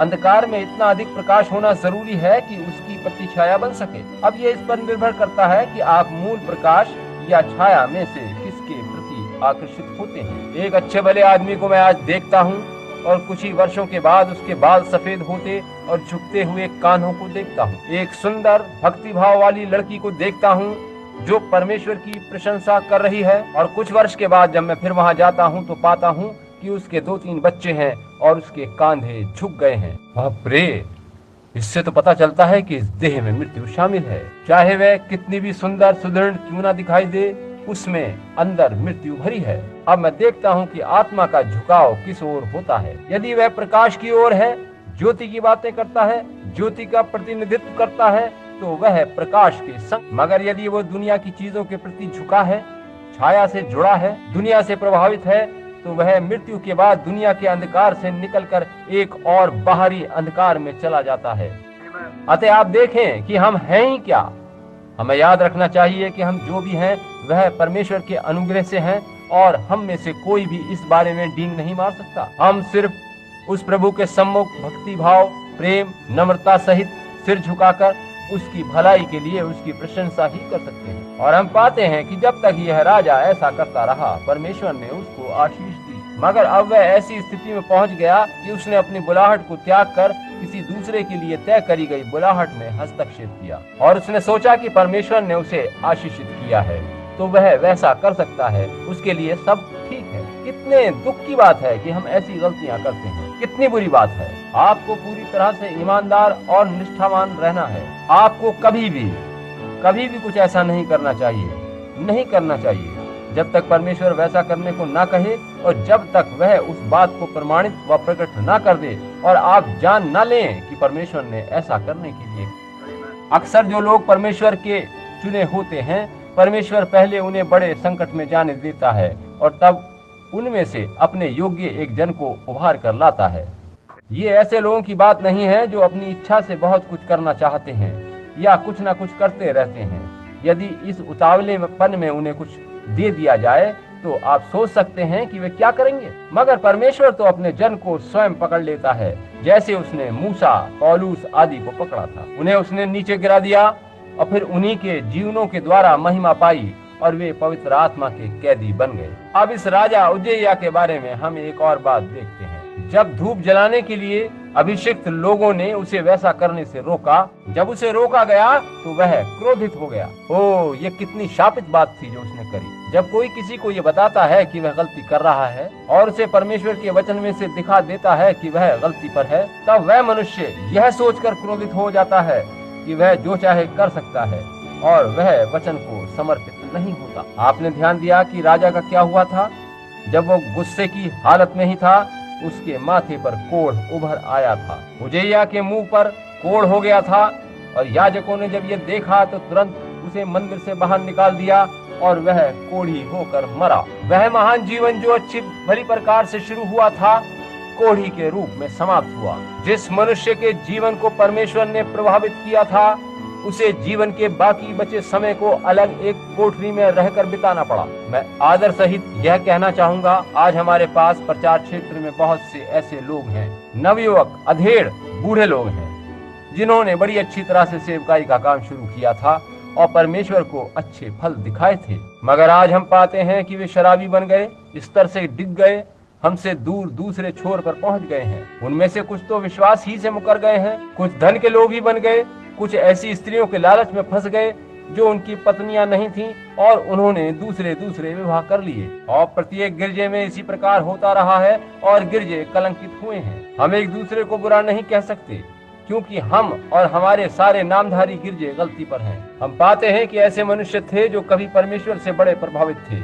अंधकार में इतना अधिक प्रकाश होना जरूरी है कि उसकी पत्ती छाया बन सके। अब ये इस पर निर्भर करता है कि आप मूल प्रकाश या छाया में से किसके प्रति आकर्षित होते हैं। एक अच्छे भले आदमी को मैं आज देखता हूँ और कुछ ही वर्षों के बाद उसके बाल सफेद होते और झुकते हुए कान्हों को देखता हूँ। एक सुंदर भक्तिभाव वाली लड़की को देखता हूँ जो परमेश्वर की प्रशंसा कर रही है, और कुछ वर्ष के बाद जब मैं फिर वहाँ जाता हूँ तो पाता हूँ कि उसके 2-3 बच्चे हैं और उसके कांधे झुक गए हैं। बाप रे! इससे तो पता चलता है कि इस देह में मृत्यु शामिल है। चाहे वह कितनी भी सुंदर सुदृढ़ क्यों ना दिखाई दे, उसमें अंदर मृत्यु भरी है। अब मैं देखता हूँ कि आत्मा का झुकाव किस ओर होता है। यदि वह प्रकाश की ओर है, ज्योति की बातें करता है, ज्योति का प्रतिनिधित्व करता है, तो वह प्रकाश के संग। मगर यदि वो दुनिया की चीजों के प्रति झुका है, छाया से जुड़ा है, दुनिया से प्रभावित है, तो वह मृत्यु के बाद दुनिया के अंधकार से निकलकर एक और बाहरी अंधकार में चला जाता है। अतः आप देखें कि हम हैं ही क्या। हमें याद रखना चाहिए कि हम जो भी हैं वह परमेश्वर के अनुग्रह से हैं, और हम में से कोई भी इस बारे में डींग नहीं मार सकता। हम सिर्फ उस प्रभु के सम्मुख भक्ति भाव, प्रेम, नम्रता सहित सिर झुकाकर उसकी भलाई के लिए उसकी प्रशंसा ही कर सकते हैं। और हम पाते हैं कि जब तक यह राजा ऐसा करता रहा, परमेश्वर ने उसको आशीष दी। मगर अब वह ऐसी स्थिति में पहुंच गया कि उसने अपनी बुलाहट को त्याग कर किसी दूसरे के लिए तय करी गई बुलाहट में हस्तक्षेप किया, और उसने सोचा कि परमेश्वर ने उसे आशीषित किया है तो वह वैसा कर सकता है, उसके लिए सब ठीक है। कितने दुख की बात है कि हम ऐसी गलतियां करते हैं। कितनी बुरी बात है। आपको पूरी तरह से ईमानदार और निष्ठावान रहना है। आपको कभी भी कुछ ऐसा नहीं करना चाहिए जब तक परमेश्वर वैसा करने को ना कहे, और जब तक वह उस बात को प्रमाणित व प्रकट ना कर दे और आप जान ना लें कि परमेश्वर ने ऐसा करने के लिए। अक्सर जो लोग परमेश्वर के चुने होते हैं, परमेश्वर पहले उन्हें बड़े संकट में जाने देता है और तब उनमें से अपने योग्य एक जन को उभार कर लाता है। ये ऐसे लोगों की बात नहीं है जो अपनी इच्छा से बहुत कुछ करना चाहते हैं या कुछ ना कुछ करते रहते हैं। यदि इस उतावलेपन में उन्हें कुछ दे दिया जाए तो आप सोच सकते हैं कि वे क्या करेंगे। मगर परमेश्वर तो अपने जन को स्वयं पकड़ लेता है, जैसे उसने मूसा, पौलुस आदि को पकड़ा था। उन्हें उसने नीचे गिरा दिया और फिर उन्हीं के जीवनों के द्वारा महिमा पाई और वे पवित्र आत्मा के कैदी बन गए। अब इस राजा उज्जैया के बारे में हम एक और बात देखते हैं। जब धूप जलाने के लिए अभिषिक्त लोगों ने उसे वैसा करने से रोका, जब उसे रोका गया तो वह क्रोधित हो गया। ओह, ये कितनी शापित बात थी जो उसने करी। जब कोई किसी को ये बताता है कि वह गलती कर रहा है और उसे परमेश्वर के वचन में से दिखा देता है कि वह गलती पर है, तब वह मनुष्य यह सोचकर क्रोधित हो जाता है कि वह जो चाहे कर सकता है और वह वचन को समर्पित नहीं होता। आपने ध्यान दिया कि राजा का क्या हुआ था? जब वो गुस्से की हालत में ही था, उसके माथे पर कोढ़ उभर आया था। उज्जैया के मुंह पर कोढ़ हो गया था और याजकों ने जब ये देखा तो तुरंत उसे मंदिर से बाहर निकाल दिया और वह कोढ़ी होकर मरा। वह महान जीवन जो अच्छी भली प्रकार से शुरू हुआ था, कोढ़ी के रूप में समाप्त हुआ। जिस मनुष्य के जीवन को परमेश्वर ने प्रभावित किया था, उसे जीवन के बाकी बचे समय को अलग एक कोठरी में रहकर बिताना पड़ा। मैं आदर सहित यह कहना चाहूंगा, आज हमारे पास प्रचार क्षेत्र में बहुत से ऐसे लोग हैं, नवयुवक, अधेड़, बूढ़े लोग हैं, जिन्होंने बड़ी अच्छी तरह से सेवकाई का काम शुरू किया था और परमेश्वर को अच्छे फल दिखाए थे। मगर आज हम पाते हैं कि वे शराबी बन गए, स्तर से डिग गए, हमसे दूर दूसरे छोर पर पहुंच गए हैं। उनमें से कुछ तो विश्वास ही से मुकर गए हैं, कुछ धन के लोभी बन गए, कुछ ऐसी स्त्रियों के लालच में फंस गए जो उनकी पत्नियां नहीं थीं और उन्होंने दूसरे विवाह कर लिए। और प्रत्येक गिरजे में इसी प्रकार होता रहा है और गिरजे कलंकित हुए हैं। हम एक दूसरे को बुरा नहीं कह सकते क्योंकि हम और हमारे सारे नामधारी गिरजे गलती पर हैं। हम पाते हैं कि ऐसे मनुष्य थे जो कभी परमेश्वर से बड़े प्रभावित थे,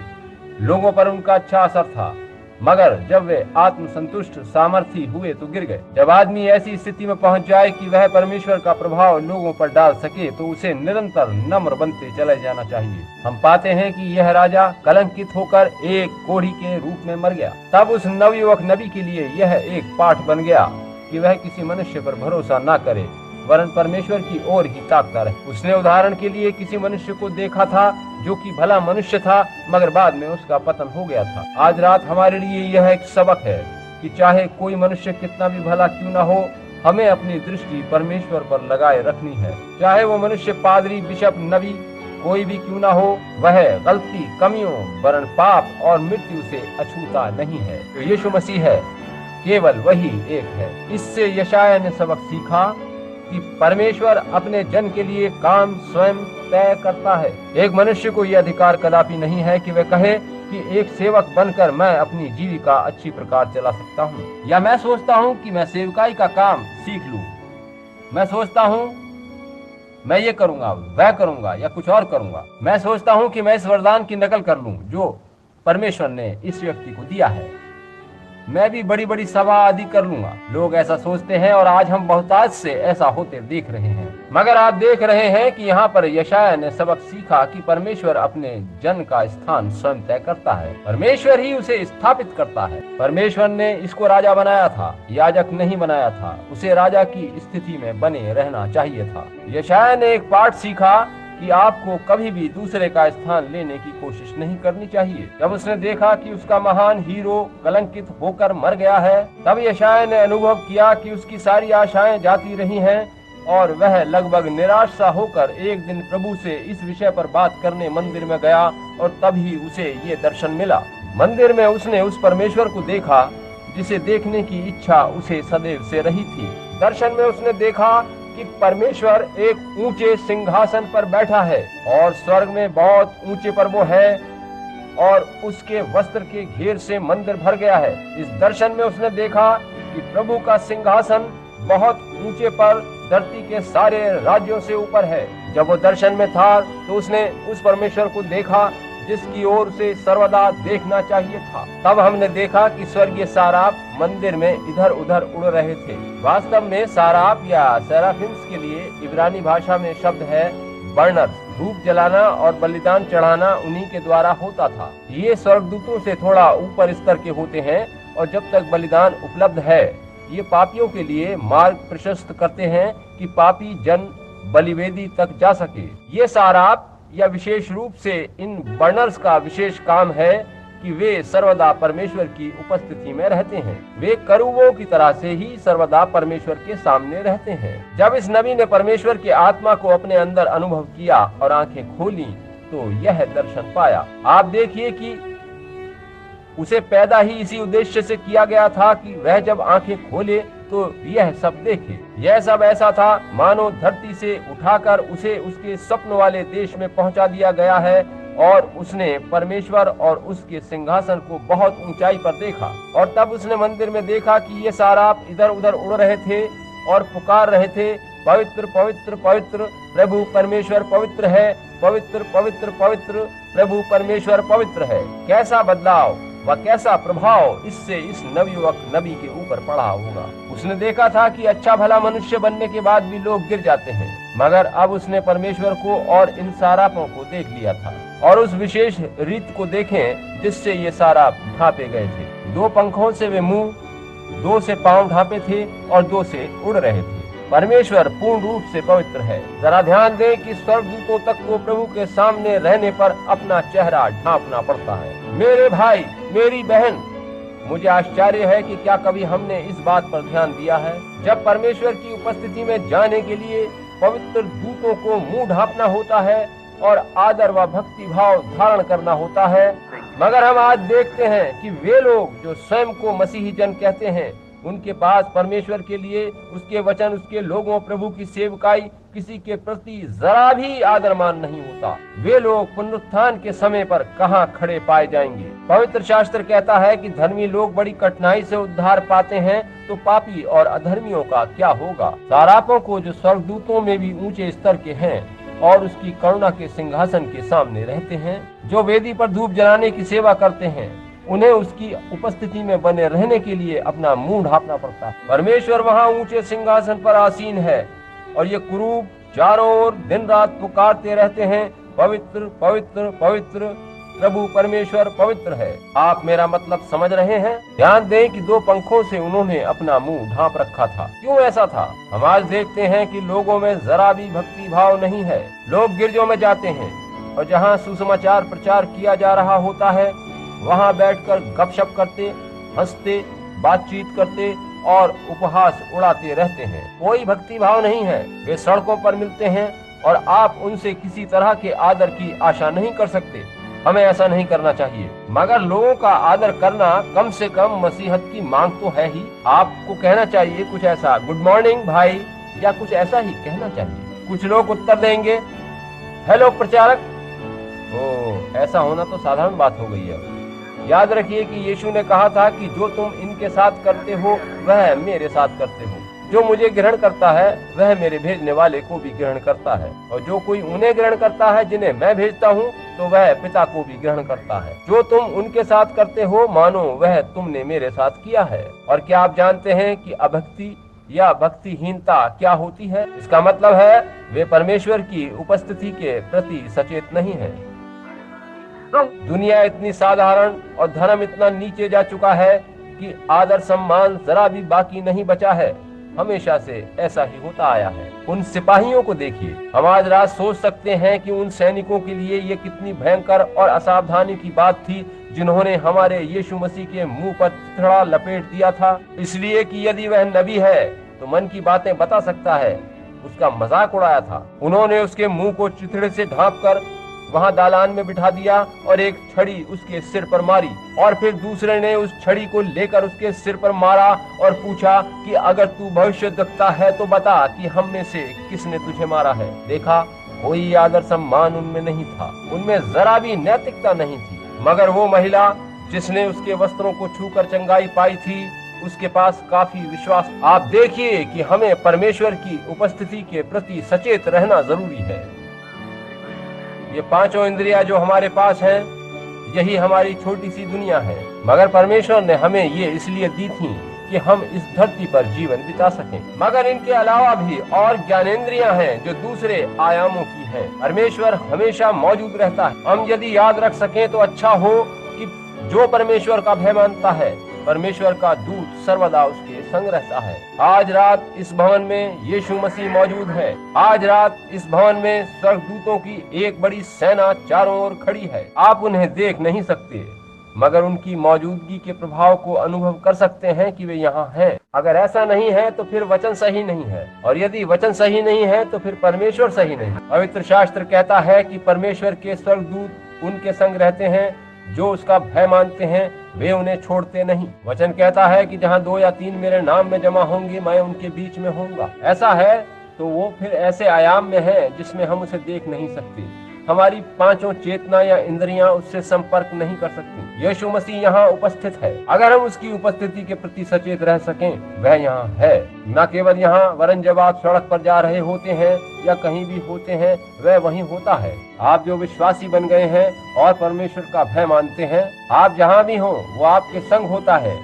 लोगों पर उनका अच्छा असर था, मगर जब वे आत्मसंतुष्ट सामर्थी हुए तो गिर गए। जब आदमी ऐसी स्थिति में पहुंच जाए कि वह परमेश्वर का प्रभाव लोगों पर डाल सके तो उसे निरंतर नम्र बनते चले जाना चाहिए। हम पाते हैं कि यह राजा कलंकित होकर एक कोढ़ी के रूप में मर गया। तब उस नवयुवक नबी के लिए यह एक पाठ बन गया कि वह किसी मनुष्य पर भरोसा न करे वरन परमेश्वर की ओर ही ताकता रहे। उसने उदाहरण के लिए किसी मनुष्य को देखा था जो कि भला मनुष्य था, मगर बाद में उसका पतन हो गया था। आज रात हमारे लिए यह एक सबक है कि चाहे कोई मनुष्य कितना भी भला क्यों न हो, हमें अपनी दृष्टि परमेश्वर पर लगाए रखनी है। चाहे वो मनुष्य पादरी, बिशप, नबी कोई भी क्यों ना हो, वह गलती, कमियों, वरन पाप और मृत्यु से अछूता नहीं है। तो यीशु मसीह है, केवल वही एक है। इससे यशायाह ने सबक सीखा कि परमेश्वर अपने जन के लिए काम स्वयं तय करता है। एक मनुष्य को यह अधिकार कदापि नहीं है कि वह कहे कि एक सेवक बनकर मैं अपनी जीविका अच्छी प्रकार चला सकता हूँ, या मैं सोचता हूँ कि मैं सेवकाई का काम सीख लूँ, मैं सोचता हूँ मैं ये करूंगा, वह करूंगा, या कुछ और करूंगा। मैं सोचता हूँ कि मैं इस वरदान की नकल कर लूं जो परमेश्वर ने इस व्यक्ति को दिया है, मैं भी बड़ी बड़ी सभा आदि कर लूंगा। लोग ऐसा सोचते हैं और आज हम बहुतायत से ऐसा होते देख रहे हैं। मगर आप देख रहे हैं कि यहाँ पर यशायाह ने सबक सीखा कि परमेश्वर अपने जन का स्थान स्वयं तय करता है, परमेश्वर ही उसे स्थापित करता है। परमेश्वर ने इसको राजा बनाया था, याजक नहीं बनाया था। उसे राजा की स्थिति में बने रहना चाहिए था। यशायाह ने एक पाठ सीखा कि आपको कभी भी दूसरे का स्थान लेने की कोशिश नहीं करनी चाहिए। जब उसने देखा कि उसका महान हीरो कलंकित होकर मर गया है, तब यशायाह ने अनुभव किया कि उसकी सारी आशाएं जाती रही हैं और वह लगभग निराश सा होकर एक दिन प्रभु से इस विषय पर बात करने मंदिर में गया, और तभी उसे ये दर्शन मिला। मंदिर में उसने उस परमेश्वर को देखा जिसे देखने की इच्छा उसे सदैव से रही थी। दर्शन में उसने देखा कि परमेश्वर एक ऊंचे सिंहासन पर बैठा है और स्वर्ग में बहुत ऊंचे पर वो है, और उसके वस्त्र के घेर से मंदिर भर गया है। इस दर्शन में उसने देखा कि प्रभु का सिंहासन बहुत ऊंचे पर धरती के सारे राज्यों से ऊपर है। जब वो दर्शन में था तो उसने उस परमेश्वर को देखा जिसकी ओर से सर्वदा देखना चाहिए था। तब हमने देखा कि स्वर्गीय साराप मंदिर में इधर उधर उड़ रहे थे। वास्तव में साराप या सेराफिम्स के लिए इब्रानी भाषा में शब्द है बर्नर्स। धूप जलाना और बलिदान चढ़ाना उन्हीं के द्वारा होता था। ये स्वर्गदूतों से थोड़ा ऊपर स्तर के होते हैं, और जब तक बलिदान उपलब्ध है ये पापियों के लिए मार्ग प्रशस्त करते हैं कि पापी जन बलिवेदी तक जा सके। ये साराप या विशेष रूप से इन बर्नर्स का विशेष काम है कि वे सर्वदा परमेश्वर की उपस्थिति में रहते हैं। वे करूबों की तरह से ही सर्वदा परमेश्वर के सामने रहते हैं। जब इस नबी ने परमेश्वर की आत्मा को अपने अंदर अनुभव किया और आंखें खोली तो यह दर्शन पाया। आप देखिए कि उसे पैदा ही इसी उद्देश्य से किया गया था कि वह जब आंखें खोले तो यह सब देखे। यह सब ऐसा था मानो धरती से उठाकर उसे उसके स्वप्न वाले देश में पहुंचा दिया गया है, और उसने परमेश्वर और उसके सिंहासन को बहुत ऊंचाई पर देखा। और तब उसने मंदिर में देखा कि ये साराप इधर उधर उड़ रहे थे और पुकार रहे थे, पवित्र पवित्र पवित्र प्रभु परमेश्वर पवित्र है, पवित्र पवित्र पवित्र प्रभु परमेश्वर पवित्र है। कैसा बदलाव व कैसा प्रभाव इससे इस नवयुवक नबी के ऊपर पड़ा होगा। उसने देखा था कि अच्छा भला मनुष्य बनने के बाद भी लोग गिर जाते हैं, मगर अब उसने परमेश्वर को और इन सारापों को देख लिया था। और उस विशेष रीत को देखें जिससे ये साराप ढांपे गए थे। 2 पंखों से वे मुंह, 2 से पांव ढांपे थे और 2 से उड़ रहे थे। परमेश्वर पूर्ण रूप से पवित्र है। जरा ध्यान दें कि स्वर्गदूतों तक को प्रभु के सामने रहने पर अपना चेहरा ढांपना पड़ता है। मेरे भाई, मेरी बहन, मुझे आश्चर्य है कि क्या कभी हमने इस बात पर ध्यान दिया है। जब परमेश्वर की उपस्थिति में जाने के लिए पवित्र दूतों को मुंह ढांपना होता है और आदर व भक्ति भाव धारण करना होता है, मगर हम आज देखते हैं कि वे लोग जो स्वयं को मसीही जन कहते हैं, उनके पास परमेश्वर के लिए, उसके वचन, उसके लोगों, प्रभु की सेवकाई, किसी के प्रति जरा भी आदर मान नहीं होता। वे लोग पुनरुत्थान के समय पर कहाँ खड़े पाए जाएंगे। पवित्र शास्त्र कहता है कि धर्मी लोग बड़ी कठिनाई से उद्धार पाते हैं, तो पापी और अधर्मियों का क्या होगा। सारापों को जो स्वर्गदूतों में भी ऊंचे स्तर के हैं और उसकी करुणा के सिंहासन के सामने रहते हैं, जो वेदी पर धूप जलाने की सेवा करते हैं, उन्हें उसकी उपस्थिति में बने रहने के लिए अपना मुंह ढांपना पड़ता है। परमेश्वर वहाँ ऊंचे सिंहासन पर आसीन है और ये कुरूब चारों ओर दिन रात पुकारते रहते हैं, पवित्र पवित्र पवित्र प्रभु परमेश्वर पवित्र है। आप मेरा मतलब समझ रहे हैं? ध्यान दें कि 2 पंखों से उन्होंने अपना मुंह ढांप रखा था। क्यों ऐसा था? हम आज देखते हैं कि लोगों में जरा भी भक्ति भाव नहीं है। लोग गिरजों में जाते हैं और जहाँ सुसमाचार प्रचार किया जा रहा होता है वहाँ बैठकर गपशप करते, हंसते, बातचीत करते और उपहास उड़ाते रहते हैं। कोई भक्ति भाव नहीं है। वे सड़कों पर मिलते हैं और आप उनसे किसी तरह के आदर की आशा नहीं कर सकते। हमें ऐसा नहीं करना चाहिए। मगर लोगों का आदर करना कम से कम मसीहत की मांग तो है ही। आपको कहना चाहिए कुछ ऐसा, गुड मॉर्निंग भाई, या कुछ ऐसा ही कहना चाहिए। कुछ लोग उत्तर देंगे, हेलो प्रचारक। ओह, ऐसा होना तो साधारण बात हो गई है। याद रखिए कि यीशु ने कहा था कि जो तुम इनके साथ करते हो वह मेरे साथ करते हो। जो मुझे ग्रहण करता है वह मेरे भेजने वाले को भी ग्रहण करता है, और जो कोई उन्हें ग्रहण करता है जिन्हें मैं भेजता हूँ तो वह पिता को भी ग्रहण करता है। जो तुम उनके साथ करते हो मानो वह तुमने मेरे साथ किया है। और क्या आप जानते हैं कि अभक्ति या भक्तिहीनता क्या होती है? इसका मतलब है वे परमेश्वर की उपस्थिति के प्रति सचेत नहीं है। दुनिया इतनी साधारण और धर्म इतना नीचे जा चुका है कि आदर सम्मान जरा भी बाकी नहीं बचा है। हमेशा से ऐसा ही होता आया है। उन सिपाहियों को देखिए। हम आज रात सोच सकते हैं कि उन सैनिकों के लिए ये कितनी भयंकर और असावधानी की बात थी जिन्होंने हमारे यीशु मसीह के मुंह पर चिथड़ा लपेट दिया था, इसलिए कि यदि वह नबी है तो मन की बातें बता सकता है। उसका मजाक उड़ाया था। उन्होंने उसके मुंह को चिथड़े से ढांपकर वहां दालान में बिठा दिया और एक छड़ी उसके सिर पर मारी, और फिर दूसरे ने उस छड़ी को लेकर उसके सिर पर मारा और पूछा कि अगर तू भविष्य देखता है तो बता कि हम में से किसने तुझे मारा है। देखा, कोई आदर सम्मान उनमें नहीं था, उनमें जरा भी नैतिकता नहीं थी। मगर वो महिला जिसने उसके वस्त्रों को छूकर चंगाई पाई थी, उसके पास काफी विश्वास। आप देखिए कि हमें परमेश्वर की उपस्थिति के प्रति सचेत रहना जरूरी है। ये 5 इंद्रियां जो हमारे पास हैं, यही हमारी छोटी सी दुनिया है, मगर परमेश्वर ने हमें ये इसलिए दी थी कि हम इस धरती पर जीवन बिता सकें। मगर इनके अलावा भी और ज्ञानेंद्रियां हैं जो दूसरे आयामों की हैं। परमेश्वर हमेशा मौजूद रहता है। हम यदि याद रख सकें तो अच्छा हो कि जो परमेश्वर का भय मानता है, परमेश्वर का दूत सर्वदा उसके संग रहता है। आज रात इस भवन में यीशु मसीह मौजूद है। आज रात इस भवन में स्वर्गदूतों की एक बड़ी सेना चारों ओर खड़ी है। आप उन्हें देख नहीं सकते, मगर उनकी मौजूदगी के प्रभाव को अनुभव कर सकते हैं कि वे यहाँ हैं। अगर ऐसा नहीं है तो फिर वचन सही नहीं है, और यदि वचन सही नहीं है तो फिर परमेश्वर सही नहीं। पवित्र शास्त्र कहता है कि परमेश्वर के स्वर्गदूत उनके संग रहते हैं जो उसका भय मानते हैं, वे उन्हें छोड़ते नहीं। वचन कहता है कि जहाँ 2 या 3 मेरे नाम में जमा होंगे, मैं उनके बीच में होऊंगा। ऐसा है तो वो फिर ऐसे आयाम में है जिसमें हम उसे देख नहीं सकते। हमारी 5 चेतना या इंद्रियां उससे संपर्क नहीं कर सकती। यीशु मसीह यहाँ उपस्थित है। अगर हम उसकी उपस्थिति के प्रति सचेत रह सकें, वह यहाँ है। न केवल यहाँ, वरन जब आप सड़क पर जा रहे होते हैं या कहीं भी होते हैं, वह वहीं होता है। आप जो विश्वासी बन गए हैं और परमेश्वर का भय मानते हैं, आप जहाँ भी हो वो आपके संग होता है।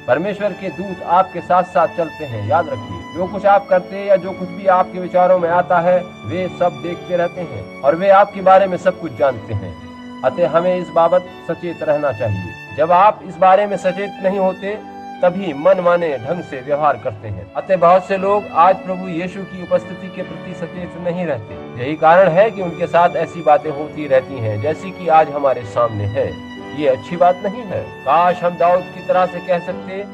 परमेश्वर के दूत आपके साथ साथ चलते हैं। याद रखिए, जो कुछ आप करते हैं या जो कुछ भी आपके विचारों में आता है, वे सब देखते रहते हैं और वे आपके बारे में सब कुछ जानते हैं। अतः हमें इस बाबत सचेत रहना चाहिए। जब आप इस बारे में सचेत नहीं होते, तभी मन माने ढंग से व्यवहार करते हैं। अतः बहुत से लोग आज प्रभु यीशु की उपस्थिति के प्रति सचेत नहीं रहते। यही कारण है कि उनके साथ ऐसी बातें होती रहती हैं जैसी कि आज हमारे सामने है। ये अच्छी बात नहीं है। काश हम दाऊद की तरह से कह सकते,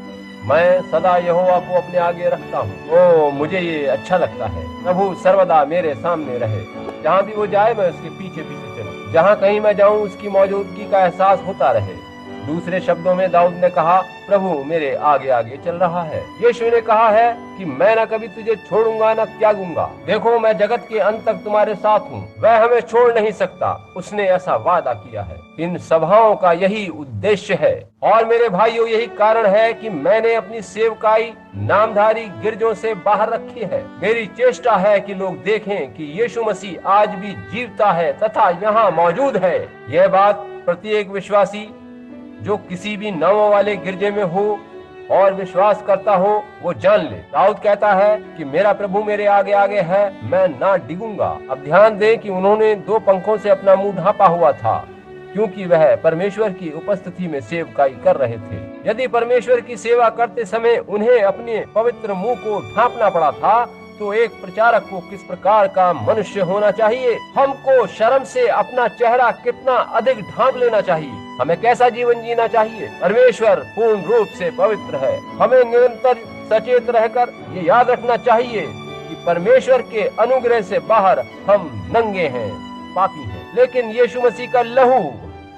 मैं सदा यहोवा को अपने आगे रखता हूँ। ओ, मुझे ये अच्छा लगता है। प्रभु सर्वदा मेरे सामने रहे। जहाँ भी वो जाए मैं उसके पीछे पीछे चलूं। जहाँ कहीं मैं जाऊँ उसकी मौजूदगी का एहसास होता रहे। दूसरे शब्दों में दाऊद ने कहा, प्रभु मेरे आगे आगे चल रहा है। यीशु ने कहा है कि मैं न कभी तुझे छोड़ूंगा न त्यागूंगा। देखो, मैं जगत के अंत तक तुम्हारे साथ हूँ। वह हमें छोड़ नहीं सकता। उसने ऐसा वादा किया है। इन सभाओं का यही उद्देश्य है। और मेरे भाइयों, यही कारण है कि मैंने अपनी सेवकाई नामधारी गिरजों से बाहर रखी है। मेरी चेष्टा है कि लोग देखें कि यीशु मसीह आज भी जीवता है तथा यहाँ मौजूद है। यह बात प्रत्येक विश्वासी जो किसी भी नामों वाले गिरजे में हो और विश्वास करता हो, वो जान ले। दाऊद कहता है कि मेरा प्रभु मेरे आगे आगे है, मैं ना डिगूंगा। अब ध्यान दें कि उन्होंने 2 पंखों से अपना मुंह ढांपा हुआ था। क्योंकि वह परमेश्वर की उपस्थिति में सेवकाई कर रहे थे। यदि परमेश्वर की सेवा करते समय उन्हें अपने पवित्र मुंह को ढांपना पड़ा था, तो एक प्रचारक को किस प्रकार का मनुष्य होना चाहिए। हमको शर्म से अपना चेहरा कितना अधिक ढांप लेना चाहिए। हमें कैसा जीवन जीना चाहिए। परमेश्वर पूर्ण रूप से पवित्र है। हमें निरंतर सचेत रहकर ये याद रखना चाहिए कि परमेश्वर के अनुग्रह से बाहर हम नंगे हैं, पापी हैं, लेकिन यीशु मसीह का लहू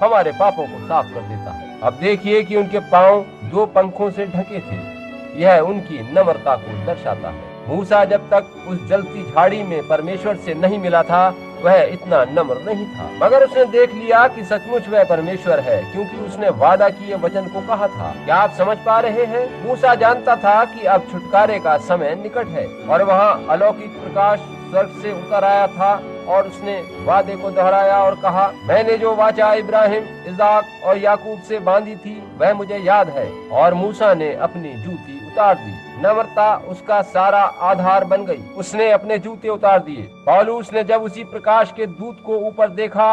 हमारे पापों को साफ कर देता है। अब देखिए कि उनके पांव 2 पंखों से ढके थे। यह उनकी नम्रता को दर्शाता है। मूसा जब तक उस जलती झाड़ी में परमेश्वर से नहीं मिला था, वह इतना नम्र नहीं था, मगर उसने देख लिया कि सचमुच वह परमेश्वर है, क्योंकि उसने वादा किए वचन को कहा था। क्या आप समझ पा रहे हैं? मूसा जानता था कि अब छुटकारे का समय निकट है और वहाँ अलौकिक प्रकाश स्वर्ग से उतर आया था और उसने वादे को दोहराया और कहा, मैंने जो वाचा इब्राहिम, इसाक और याकूब से बांधी थी वह मुझे याद है। और मूसा ने अपनी जूती उतार दी। नम्रता उसका सारा आधार बन गई। उसने अपने जूते उतार दिए। पौलुस ने जब उसी प्रकाश के दूत को ऊपर देखा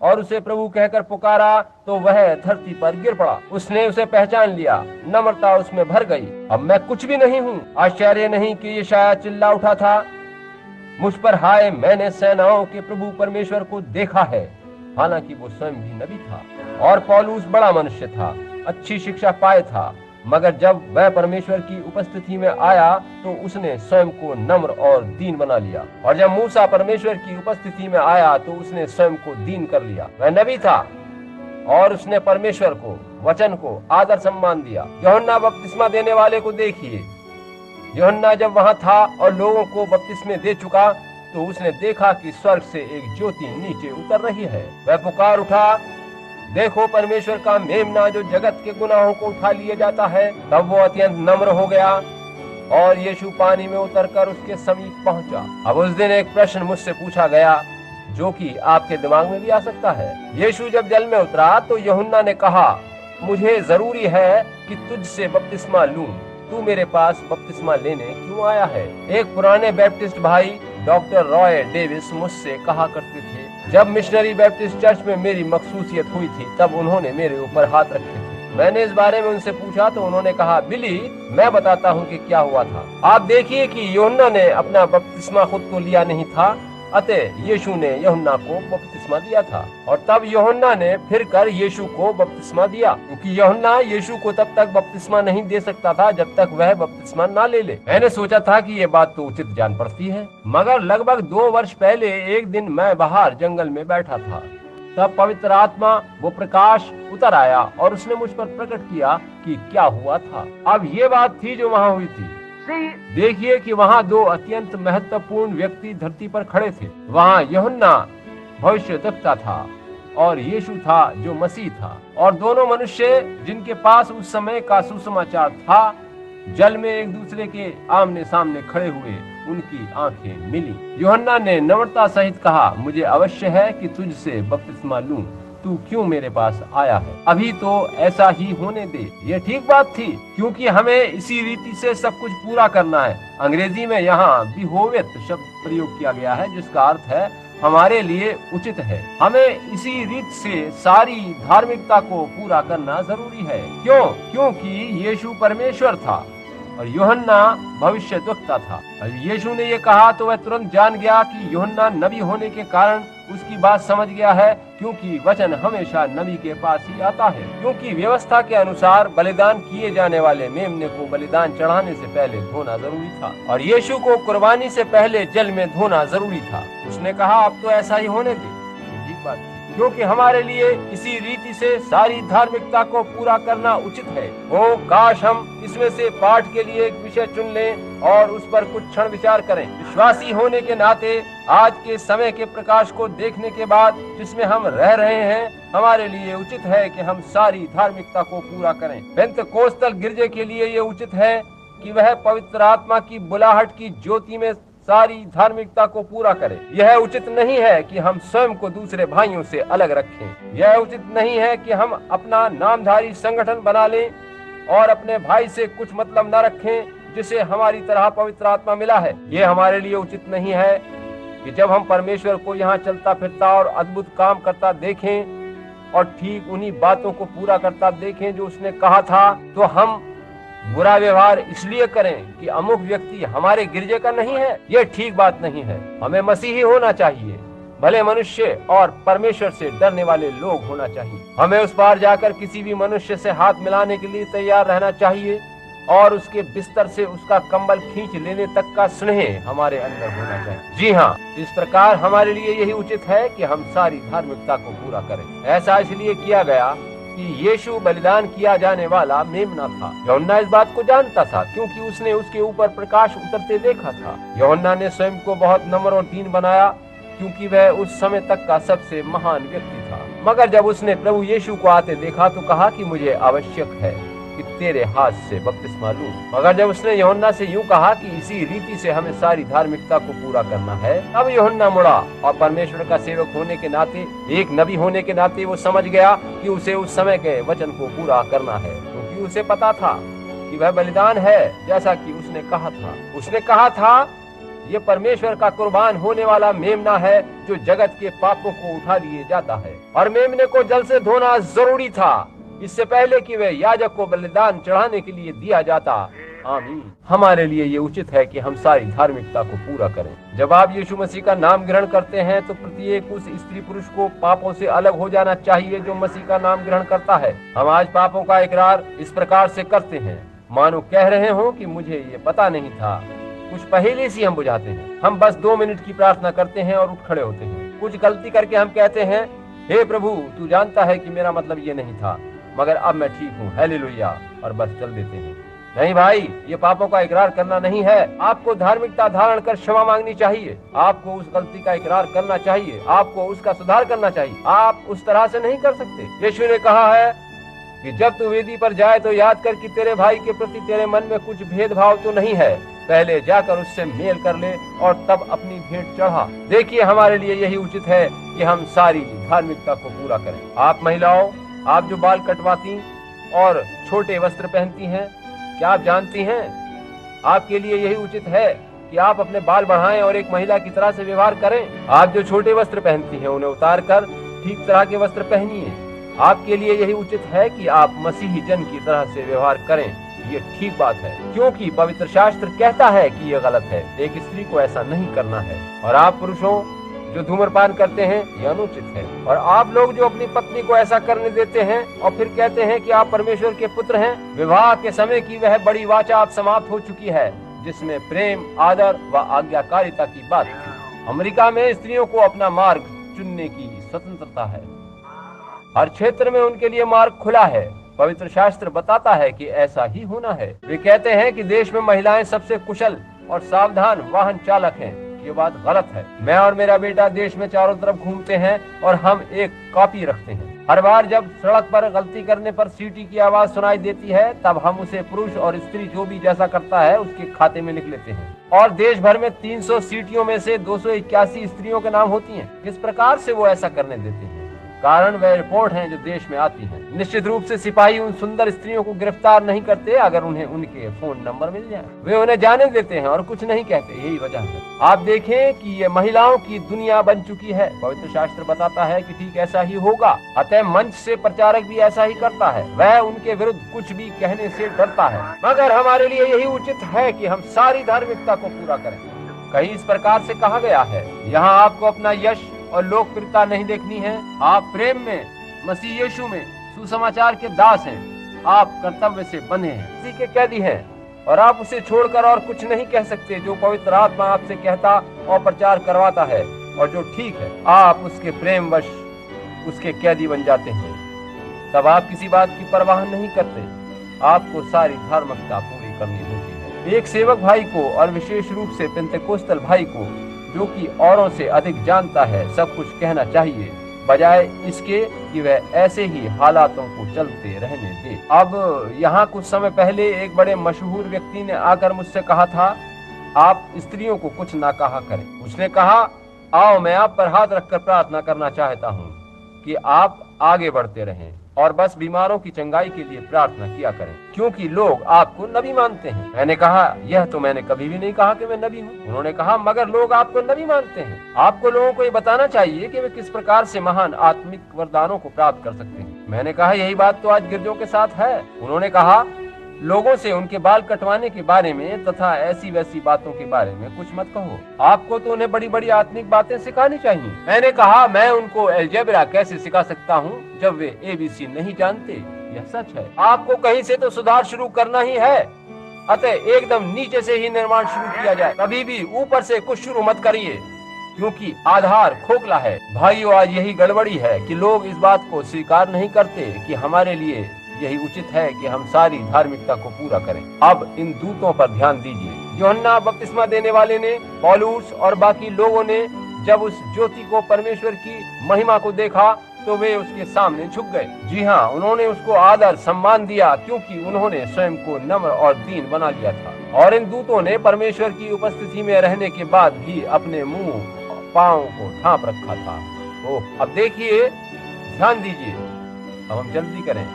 और उसे प्रभु कहकर पुकारा, तो वह धरती पर गिर पड़ा। उसने उसे पहचान लिया। नम्रता उसमें भर गई। अब मैं कुछ भी नहीं हूँ। आश्चर्य नहीं कि ये शायद चिल्ला उठा था, मुझ पर हाय, मैंने सेनाओं के प्रभु परमेश्वर को देखा है। हालांकि वो स्वयं भी नबी था और पौलुस बड़ा मनुष्य था, अच्छी शिक्षा पाए था, मगर जब वह परमेश्वर की उपस्थिति में आया तो उसने स्वयं को नम्र और दीन बना लिया। और जब मूसा परमेश्वर की उपस्थिति में आया तो उसने स्वयं को दीन कर लिया। वह नबी था और उसने परमेश्वर को, वचन को आदर सम्मान दिया। यूहन्ना बपतिस्मा देने वाले को देखिए। यूहन्ना जब वहाँ था और लोगों को बपतिस्मे दे चुका, तो उसने देखा कि स्वर्ग से एक ज्योति नीचे उतर रही है। वह पुकार उठा, देखो परमेश्वर का मेमना जो जगत के गुनाहों को उठा लिया जाता है। तब वो अत्यंत नम्र हो गया और यीशु पानी में उतरकर उसके समीप पहुंचा। अब उस दिन एक प्रश्न मुझसे पूछा गया जो कि आपके दिमाग में भी आ सकता है। यीशु जब जल में उतरा तो यूहन्ना ने कहा, मुझे जरूरी है कि तुझसे बपतिस्मा लूं, तू मेरे पास बपतिस्मा लेने क्यों आया है? एक पुराने बैप्टिस्ट भाई डॉक्टर रॉय डेविस मुझसे कहा करते थे, जब मिशनरी बैप्टिस्ट चर्च में मेरी मखसूसियत हुई थी तब उन्होंने मेरे ऊपर हाथ रखे थे। मैंने इस बारे में उनसे पूछा तो उन्होंने कहा, बिली, मैं बताता हूँ कि क्या हुआ था। आप देखिए कि यूहन्ना ने अपना बपतिस्मा खुद को लिया नहीं था, अतः यीशु ने यूहन्ना को बपतिस्मा दिया था और तब यूहन्ना ने फिर कर यीशु को बपतिस्मा दिया, क्योंकि यूहन्ना यीशु को तब तक बपतिस्मा नहीं दे सकता था जब तक वह बपतिस्मा ना ले ले। मैंने सोचा था कि ये बात तो उचित जान पड़ती है, मगर लगभग 2 वर्ष पहले एक दिन मैं बाहर जंगल में बैठा था। तब पवित्र आत्मा, वो प्रकाश उतर आया और उसने मुझ पर प्रकट किया कि क्या हुआ था। अब ये बात थी जो वहाँ हुई थी। देखिए कि वहाँ 2 अत्यंत महत्वपूर्ण व्यक्ति धरती पर खड़े थे। वहाँ यूहन्ना भविष्यद्वक्ता था और यीशु था जो मसीह था, और दोनों मनुष्य जिनके पास उस समय का सुसमाचार था, जल में एक दूसरे के आमने सामने खड़े हुए उनकी आंखें मिली। यूहन्ना ने नम्रता सहित कहा, मुझे अवश्य है कि तुझसे बपतिस्मा लूं, तू क्यों मेरे पास आया है? अभी तो ऐसा ही होने दे। ये ठीक बात थी, क्योंकि हमें इसी रीति से सब कुछ पूरा करना है। अंग्रेजी में यहाँ बिहोवेत शब्द प्रयोग किया गया है, जिसका अर्थ है हमारे लिए उचित है। हमें इसी रीत से सारी धार्मिकता को पूरा करना जरूरी है। क्यों? क्योंकि यीशु परमेश्वर था और यूहन्ना भविष्यद्वक्ता था। यीशु ने ये कहा तो वह तुरंत जान गया कि यूहन्ना नबी होने के कारण उसकी बात समझ गया है, क्योंकि वचन हमेशा नबी के पास ही आता है। क्योंकि व्यवस्था के अनुसार बलिदान किए जाने वाले मेमने को बलिदान चढ़ाने से पहले धोना जरूरी था और यीशु को कुर्बानी से पहले जल में धोना जरूरी था। उसने कहा, अब तो ऐसा ही होने दे। ठीक बात थी, क्योंकि हमारे लिए इसी रीति से सारी धार्मिकता को पूरा करना उचित है। ओ काश हम इसमें से पाठ के लिए एक विषय चुन लें और उस पर कुछ क्षण विचार करें। विश्वासी होने के नाते आज के समय के प्रकाश को देखने के बाद जिसमें हम रह रहे हैं, हमारे लिए उचित है कि हम सारी धार्मिकता को पूरा करें। पेंतकोस्तल गिरजे के लिए ये उचित है कि वह पवित्र आत्मा की बुलाहट की ज्योति में सारी धार्मिकता को पूरा करें। यह उचित नहीं है कि हम स्वयं को दूसरे भाइयों से अलग रखें। यह उचित नहीं है कि हम अपना नामधारी संगठन बना लें और अपने भाई से कुछ मतलब न रखें जिसे हमारी तरह पवित्र आत्मा मिला है। यह हमारे लिए उचित नहीं है कि जब हम परमेश्वर को यहाँ चलता फिरता और अद्भुत काम करता देखें और ठीक उन्हीं बातों को पूरा करता देखें जो उसने कहा था, तो हम बुरा व्यवहार इसलिए करें कि अमुक व्यक्ति हमारे गिरजे का नहीं है, यह ठीक बात नहीं है। हमें मसीही होना चाहिए, भले मनुष्य और परमेश्वर से डरने वाले लोग होना चाहिए। हमें उस पार जाकर किसी भी मनुष्य से हाथ मिलाने के लिए तैयार रहना चाहिए और उसके बिस्तर से उसका कंबल खींच लेने तक का स्नेह हमारे अंदर होना चाहिए। जी हाँ, इस प्रकार हमारे लिए यही उचित है कि हम सारी धार्मिकता को पूरा करें। ऐसा इसलिए किया गया कि यीशु बलिदान किया जाने वाला मेमना था। यूहन्ना इस बात को जानता था क्योंकि उसने उसके ऊपर प्रकाश उतरते देखा था। यूहन्ना ने स्वयं को बहुत नम्र और दीन बनाया क्योंकि वह उस समय तक का सबसे महान व्यक्ति था। मगर जब उसने प्रभु यीशु को आते देखा तो कहा कि मुझे आवश्यक है कि तेरे हाथ से बपतिस्मा लूं। मगर जब उसने यूहन्ना से यूं कहा कि इसी रीति से हमें सारी धार्मिकता को पूरा करना है, तब यूहन्ना मुड़ा और परमेश्वर का सेवक होने के नाते, एक नबी होने के नाते वो समझ गया कि उसे उस समय के वचन को पूरा करना है, क्योंकि उसे पता था कि वह बलिदान है जैसा कि उसने कहा था। उसने कहा था, ये परमेश्वर का कुर्बान होने वाला मेमना है जो जगत के पापों को उठा लिए जाता है। और मेमने को जल से धोना जरूरी था इससे पहले कि वह याजक को बलिदान चढ़ाने के लिए दिया जाता। आमीन। हमारे लिए ये उचित है कि हम सारी धार्मिकता को पूरा करें। जब आप यीशु मसीह का नाम ग्रहण करते हैं तो प्रत्येक उस स्त्री पुरुष को पापों से अलग हो जाना चाहिए जो मसीह का नाम ग्रहण करता है। हम आज पापों का इकरार इस प्रकार से करते हैं मानो कह रहे हो कि मुझे ये पता नहीं था। कुछ पहेली सी हम बुझाते हैं। हम बस 2 मिनट की प्रार्थना करते हैं और उठ खड़े होते हैं। कुछ गलती करके हम कहते हैं, हे प्रभु तू जानता है कि मेरा मतलब ये नहीं था, मगर अब मैं ठीक हूँ, हालेलुया, और बस चल देते हैं। नहीं भाई, ये पापों का इकरार करना नहीं है। आपको धार्मिकता धारण कर क्षमा मांगनी चाहिए। आपको उस गलती का इकरार करना चाहिए। आपको उसका सुधार करना चाहिए। आप उस तरह से नहीं कर सकते। यीशु ने कहा है कि जब तू वेदी पर जाए तो याद कर कि तेरे भाई के प्रति तेरे मन में कुछ भेदभाव तो नहीं है। पहले जाकर उससे मेल कर ले और तब अपनी भेंट चढ़ा। देखिए, हमारे लिए यही उचित है कि हम सारी धार्मिकता को पूरा करें। आप महिलाओं, आप जो बाल कटवाती और छोटे वस्त्र पहनती हैं, क्या आप जानती हैं आपके लिए यही उचित है कि आप अपने बाल बढ़ाएं और एक महिला की तरह से व्यवहार करें। आप जो छोटे वस्त्र पहनती हैं उन्हें उतार कर ठीक तरह के वस्त्र पहनिए। आपके लिए यही उचित है कि आप मसीही जन की तरह से व्यवहार करें। ये ठीक बात है क्योंकि पवित्र शास्त्र कहता है कि यह गलत है। एक स्त्री को ऐसा नहीं करना है। और आप पुरुषों जो धूम्रपान करते हैं, यह अनुचित है। और आप लोग जो अपनी पत्नी को ऐसा करने देते हैं और फिर कहते हैं कि आप परमेश्वर के पुत्र हैं, विवाह के समय की वह बड़ी वाचा अब समाप्त हो चुकी है जिसमें प्रेम, आदर व आज्ञाकारिता की बात थी। अमेरिका में स्त्रियों को अपना मार्ग चुनने की स्वतंत्रता है। हर क्षेत्र में उनके लिए मार्ग खुला है। पवित्र शास्त्र बताता है कि ऐसा ही होना है। वे कहते हैं कि देश में महिलाएं सबसे कुशल और सावधान वाहन चालक हैं। ये बात गलत है। मैं और मेरा बेटा देश में चारों तरफ घूमते हैं और हम एक कॉपी रखते हैं। हर बार जब सड़क पर गलती करने पर सीटी की आवाज सुनाई देती है तब हम उसे पुरुष और स्त्री जो भी जैसा करता है उसके खाते में लिख लेते हैं। और देश भर में 300 सीटियों में से 281 स्त्रियों के नाम होती हैं। किस प्रकार से वो ऐसा करने देते हैं? कारण वह रिपोर्ट हैं जो देश में आती हैं। निश्चित रूप से सिपाही उन सुंदर स्त्रियों को गिरफ्तार नहीं करते अगर उन्हें उनके फोन नंबर मिल जाए। वे उन्हें जाने देते हैं और कुछ नहीं कहते। यही वजह है। आप देखें कि ये महिलाओं की दुनिया बन चुकी है। पवित्र शास्त्र बताता है कि ठीक ऐसा ही होगा। अतः मंच से प्रचारक भी ऐसा ही करता है। वह उनके विरुद्ध कुछ भी कहने से डरता है। मगर हमारे लिए यही उचित है कि हम सारी धार्मिकता को पूरा करें। कहीं इस प्रकार से कहा गया है, यहाँ आपको अपना यश और लोकप्रियता नहीं देखनी है। आप प्रेम में, मसीह यीशु में सुसमाचार के दास हैं। आप कर्तव्य से बने हैं, इसी के कैदी हैं और आप उसे छोड़कर और कुछ नहीं कह सकते जो पवित्र आत्मा आपसे कहता और प्रचार करवाता है और जो ठीक है। आप उसके प्रेमवश उसके कैदी बन जाते हैं। तब आप किसी बात की परवाह नहीं करते। आपको सारी धार्मिकता पूरी करनी होती है। एक सेवक भाई को और विशेष रूप से पेंतेकोस्टल भाई को जो कि औरों से अधिक जानता है सब कुछ कहना चाहिए, बजाय इसके कि वह ऐसे ही हालातों को चलते रहने दे। अब यहाँ कुछ समय पहले एक बड़े मशहूर व्यक्ति ने आकर मुझसे कहा था, आप स्त्रियों को कुछ ना कहा करें। उसने कहा, आओ मैं आप पर हाथ रखकर प्रार्थना करना चाहता हूँ कि आप आगे बढ़ते रहें। और बस बीमारों की चंगाई के लिए प्रार्थना किया करें, क्योंकि लोग आपको नबी मानते हैं। मैंने कहा, यह तो मैंने कभी भी नहीं कहा कि मैं नबी हूँ। उन्होंने कहा, मगर लोग आपको नबी मानते हैं। आपको लोगों को ये बताना चाहिए कि वे किस प्रकार से महान आत्मिक वरदानों को प्राप्त कर सकते हैं। मैंने कहा, यही बात तो आज गिरजों के साथ है। उन्होंने कहा, लोगों से उनके बाल कटवाने के बारे में तथा ऐसी वैसी बातों के बारे में कुछ मत कहो। आपको तो उन्हें बड़ी बड़ी आत्मिक बातें सिखानी चाहिए। मैंने कहा, मैं उनको अलजेब्रा कैसे सिखा सकता हूँ जब वे ABC नहीं जानते। यह सच है। आपको कहीं से तो सुधार शुरू करना ही है, अतः एकदम नीचे से ही निर्माण शुरू किया जाए। कभी भी ऊपर से कुछ शुरू मत करिए, क्योंकि आधार खोखला है। भाइयों, आज यही गड़बड़ी है कि लोग इस बात को स्वीकार नहीं करते कि हमारे लिए यही उचित है कि हम सारी धार्मिकता को पूरा करें। अब इन दूतों पर ध्यान दीजिए। यूहन्ना बपतिस्मा देने वाले ने, पौलुस और बाकी लोगों ने जब उस ज्योति को, परमेश्वर की महिमा को देखा तो वे उसके सामने झुक गए। जी हाँ, उन्होंने उसको आदर सम्मान दिया, क्योंकि उन्होंने स्वयं को नम्र और दीन बना लिया था। और इन दूतों ने परमेश्वर की उपस्थिति में रहने के बाद भी अपने मुंह पांव को ढांप रखा था। ओह, अब देखिए, ध्यान दीजिए। अब हम जल्दी करें।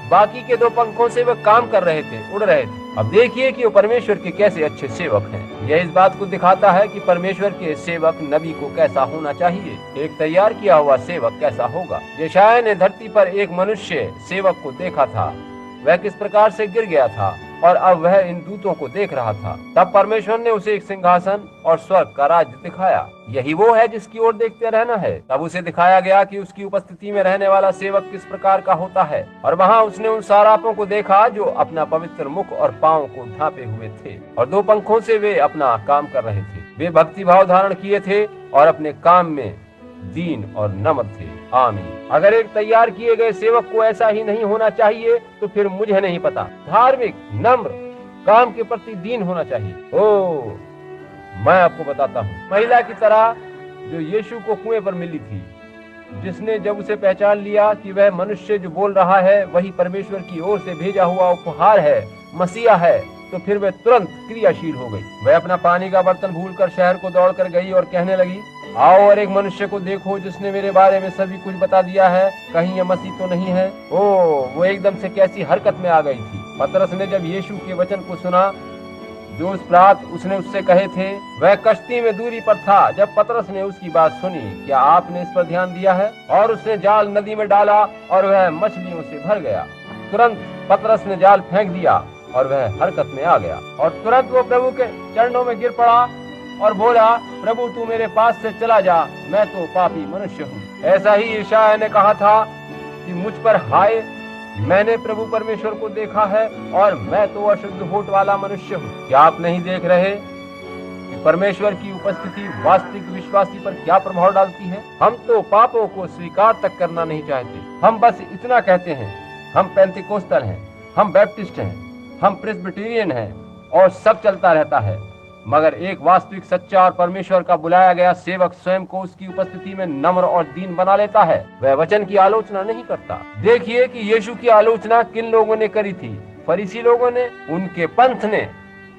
बाकी के 2 पंखों से वे काम कर रहे थे, उड़ रहे थे। अब देखिए कि वो परमेश्वर के कैसे अच्छे सेवक हैं। यह इस बात को दिखाता है कि परमेश्वर के सेवक नबी को कैसा होना चाहिए। एक तैयार किया हुआ सेवक कैसा होगा। यशायाह ने धरती पर एक मनुष्य सेवक को देखा था, वह किस प्रकार से गिर गया था, और अब वह इन दूतों को देख रहा था। तब परमेश्वर ने उसे एक सिंहासन और स्वर्ग का राज्य दिखाया। यही वो है जिसकी ओर देखते रहना है। तब उसे दिखाया गया कि उसकी उपस्थिति में रहने वाला सेवक किस प्रकार का होता है, और वहाँ उसने उन सारापों को देखा जो अपना पवित्र मुख और पांव को ढांपे हुए थे, और 2 पंखों से वे अपना काम कर रहे थे। वे भक्ति भाव धारण किए थे और अपने काम में दीन और नम्र थे। आमीन। अगर एक तैयार किए गए सेवक को ऐसा ही नहीं होना चाहिए तो फिर मुझे नहीं पता। धार्मिक, नम्र, काम के प्रति दीन होना चाहिए। ओह, मैं आपको बताता हूँ, महिला की तरह जो यीशु को कुएं पर मिली थी, जिसने जब उसे पहचान लिया कि वह मनुष्य जो बोल रहा है वही परमेश्वर की ओर से भेजा हुआ उपहार है, मसीहा है, तो फिर वह तुरंत क्रियाशील हो गई। वह अपना पानी का बर्तन भूलकर शहर को दौड़कर गई और कहने लगी, आओ और एक मनुष्य को देखो जिसने मेरे बारे में सभी कुछ बता दिया है। कहीं यह मसीह तो नहीं है? ओह, वो एकदम से कैसी हरकत में आ गई थी। पतरस ने जब यीशु के वचन को सुना जो उस रात उसने उससे कहे थे, वह कश्ती में दूरी पर था। जब पतरस ने उसकी बात सुनी, क्या आपने इस पर ध्यान दिया है? और उसने जाल नदी में डाला और वह मछलियों से भर गया। तुरंत पतरस ने जाल फेंक दिया और वह हरकत में आ गया, और तुरंत वो प्रभु के चरणों में गिर पड़ा और बोला, प्रभु तू मेरे पास से चला जा, मैं तो पापी मनुष्य हूँ। ऐसा ही यशायाह ने कहा था कि मुझ पर हाय, मैंने प्रभु परमेश्वर को देखा है और मैं तो अशुद्ध होठ वाला मनुष्य हूँ। क्या आप नहीं देख रहे कि परमेश्वर की उपस्थिति वास्तविक विश्वासी पर क्या प्रभाव डालती है? हम तो पापों को स्वीकार तक करना नहीं चाहते। हम बस इतना कहते हैं, हम पेंतिकोस्tal हैं, हम बैप्टिस्ट हैं, हम प्रेस्बिटेरियन हैं, और सब चलता रहता है। मगर एक वास्तविक, सच्चा और परमेश्वर का बुलाया गया सेवक स्वयं को उसकी उपस्थिति में नम्र और दीन बना लेता है। वह वचन की आलोचना नहीं करता। देखिए कि यीशु की आलोचना किन लोगों ने करी थी। फरीसी लोगों ने, उनके पंथ ने,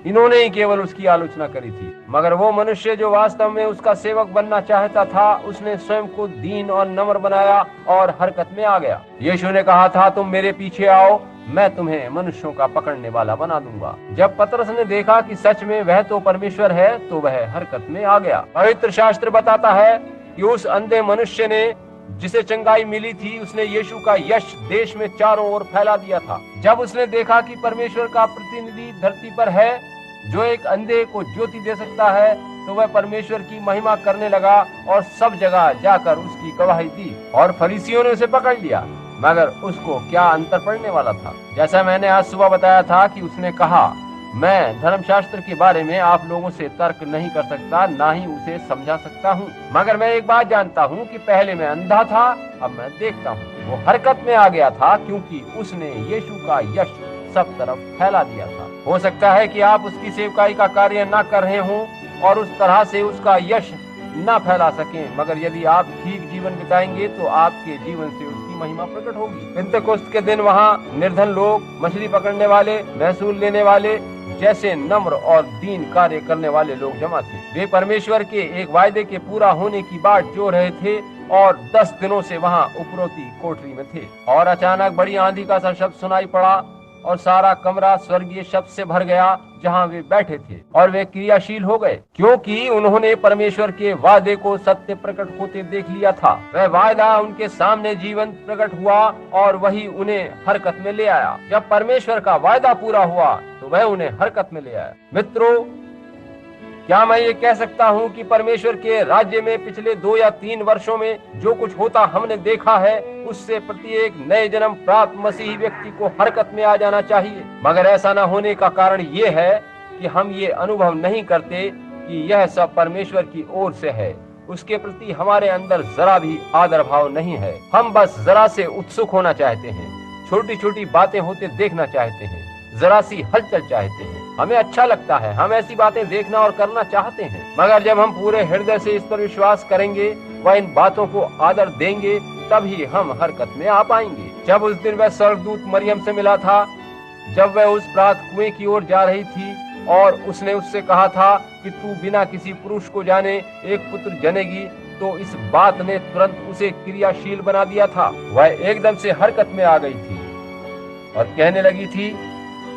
इन्होंने ही केवल उसकी आलोचना करी थी। मगर वो मनुष्य जो वास्तव में उसका सेवक बनना चाहता था, उसने स्वयं को दीन और नम्र बनाया और हरकत में आ गया। यीशु ने कहा था, तुम मेरे पीछे आओ, मैं तुम्हें मनुष्यों का पकड़ने वाला बना दूंगा। जब पतरस ने देखा कि सच में वह तो परमेश्वर है, तो वह हरकत में आ गया। पवित्र शास्त्र बताता है कि उस अंधे मनुष्य ने जिसे चंगाई मिली थी, उसने यीशु का यश देश में चारों ओर फैला दिया था। जब उसने देखा कि परमेश्वर का प्रतिनिधि धरती पर है जो एक अंधे को ज्योति दे सकता है, तो वह परमेश्वर की महिमा करने लगा और सब जगह जाकर उसकी गवाही दी। और फरीसियों ने उसे पकड़ लिया, मगर उसको क्या अंतर पड़ने वाला था? जैसा मैंने आज सुबह बताया था कि उसने कहा, मैं धर्मशास्त्र के बारे में आप लोगों से तर्क नहीं कर सकता, ना ही उसे समझा सकता हूँ, मगर मैं एक बात जानता हूँ कि पहले मैं अंधा था, अब मैं देखता हूँ। वो हरकत में आ गया था क्योंकि उसने यीशु का यश सब तरफ फैला दिया था। हो सकता है कि आप उसकी सेवकाई का कार्य न कर रहे हों और उस तरह से उसका यश न फैला सकें, मगर यदि आप ठीक जीवन बिताएंगे तो आपके जीवन से उसकी महिमा प्रकट होगी। पेंतेकोस्त के दिन वहाँ निर्धन लोग, मछली पकड़ने वाले, महसूल लेने वाले, जैसे नम्र और दीन कार्य करने वाले लोग जमा थे। वे परमेश्वर के एक वायदे के पूरा होने की बाट जो रहे थे और 10 दिनों से वहाँ उपरोती कोठरी में थे। और अचानक बड़ी आंधी का सा शब्द सुनाई पड़ा और सारा कमरा स्वर्गीय शब्द से भर गया जहाँ वे बैठे थे, और वे क्रियाशील हो गए क्योंकि उन्होंने परमेश्वर के वादे को सत्य प्रकट होते देख लिया था। वह वायदा उनके सामने जीवंत प्रकट हुआ और वही उन्हें हरकत में ले आया। जब परमेश्वर का वायदा पूरा हुआ तो वह उन्हें हरकत में ले आया। मित्रों, क्या मैं ये कह सकता हूँ कि परमेश्वर के राज्य में पिछले 2 या 3 वर्षों में जो कुछ होता हमने देखा है, उससे प्रत्येक नए जन्म प्राप्त मसीही व्यक्ति को हरकत में आ जाना चाहिए। मगर ऐसा न होने का कारण ये है कि हम ये अनुभव नहीं करते कि यह सब परमेश्वर की ओर से है। उसके प्रति हमारे अंदर जरा भी आदर भाव नहीं है। हम बस जरा से उत्सुक होना चाहते हैं, छोटी छोटी बातें होते देखना चाहते हैं, जरा सी हलचल चाहते हैं। हमें अच्छा लगता है, हम ऐसी बातें देखना और करना चाहते हैं। मगर जब हम पूरे हृदय से इस पर विश्वास करेंगे व इन बातों को आदर देंगे, तभी हम हरकत में आ पाएंगे। जब उस दिन वह स्वर्गदूत मरियम से मिला था, जब वह उस प्रात कुएं की ओर जा रही थी और उसने उससे कहा था कि तू बिना किसी पुरुष को जाने एक पुत्र जनेगी, तो इस बात ने तुरंत उसे क्रियाशील बना दिया था। वह एकदम से हरकत में आ गई थी और कहने लगी थी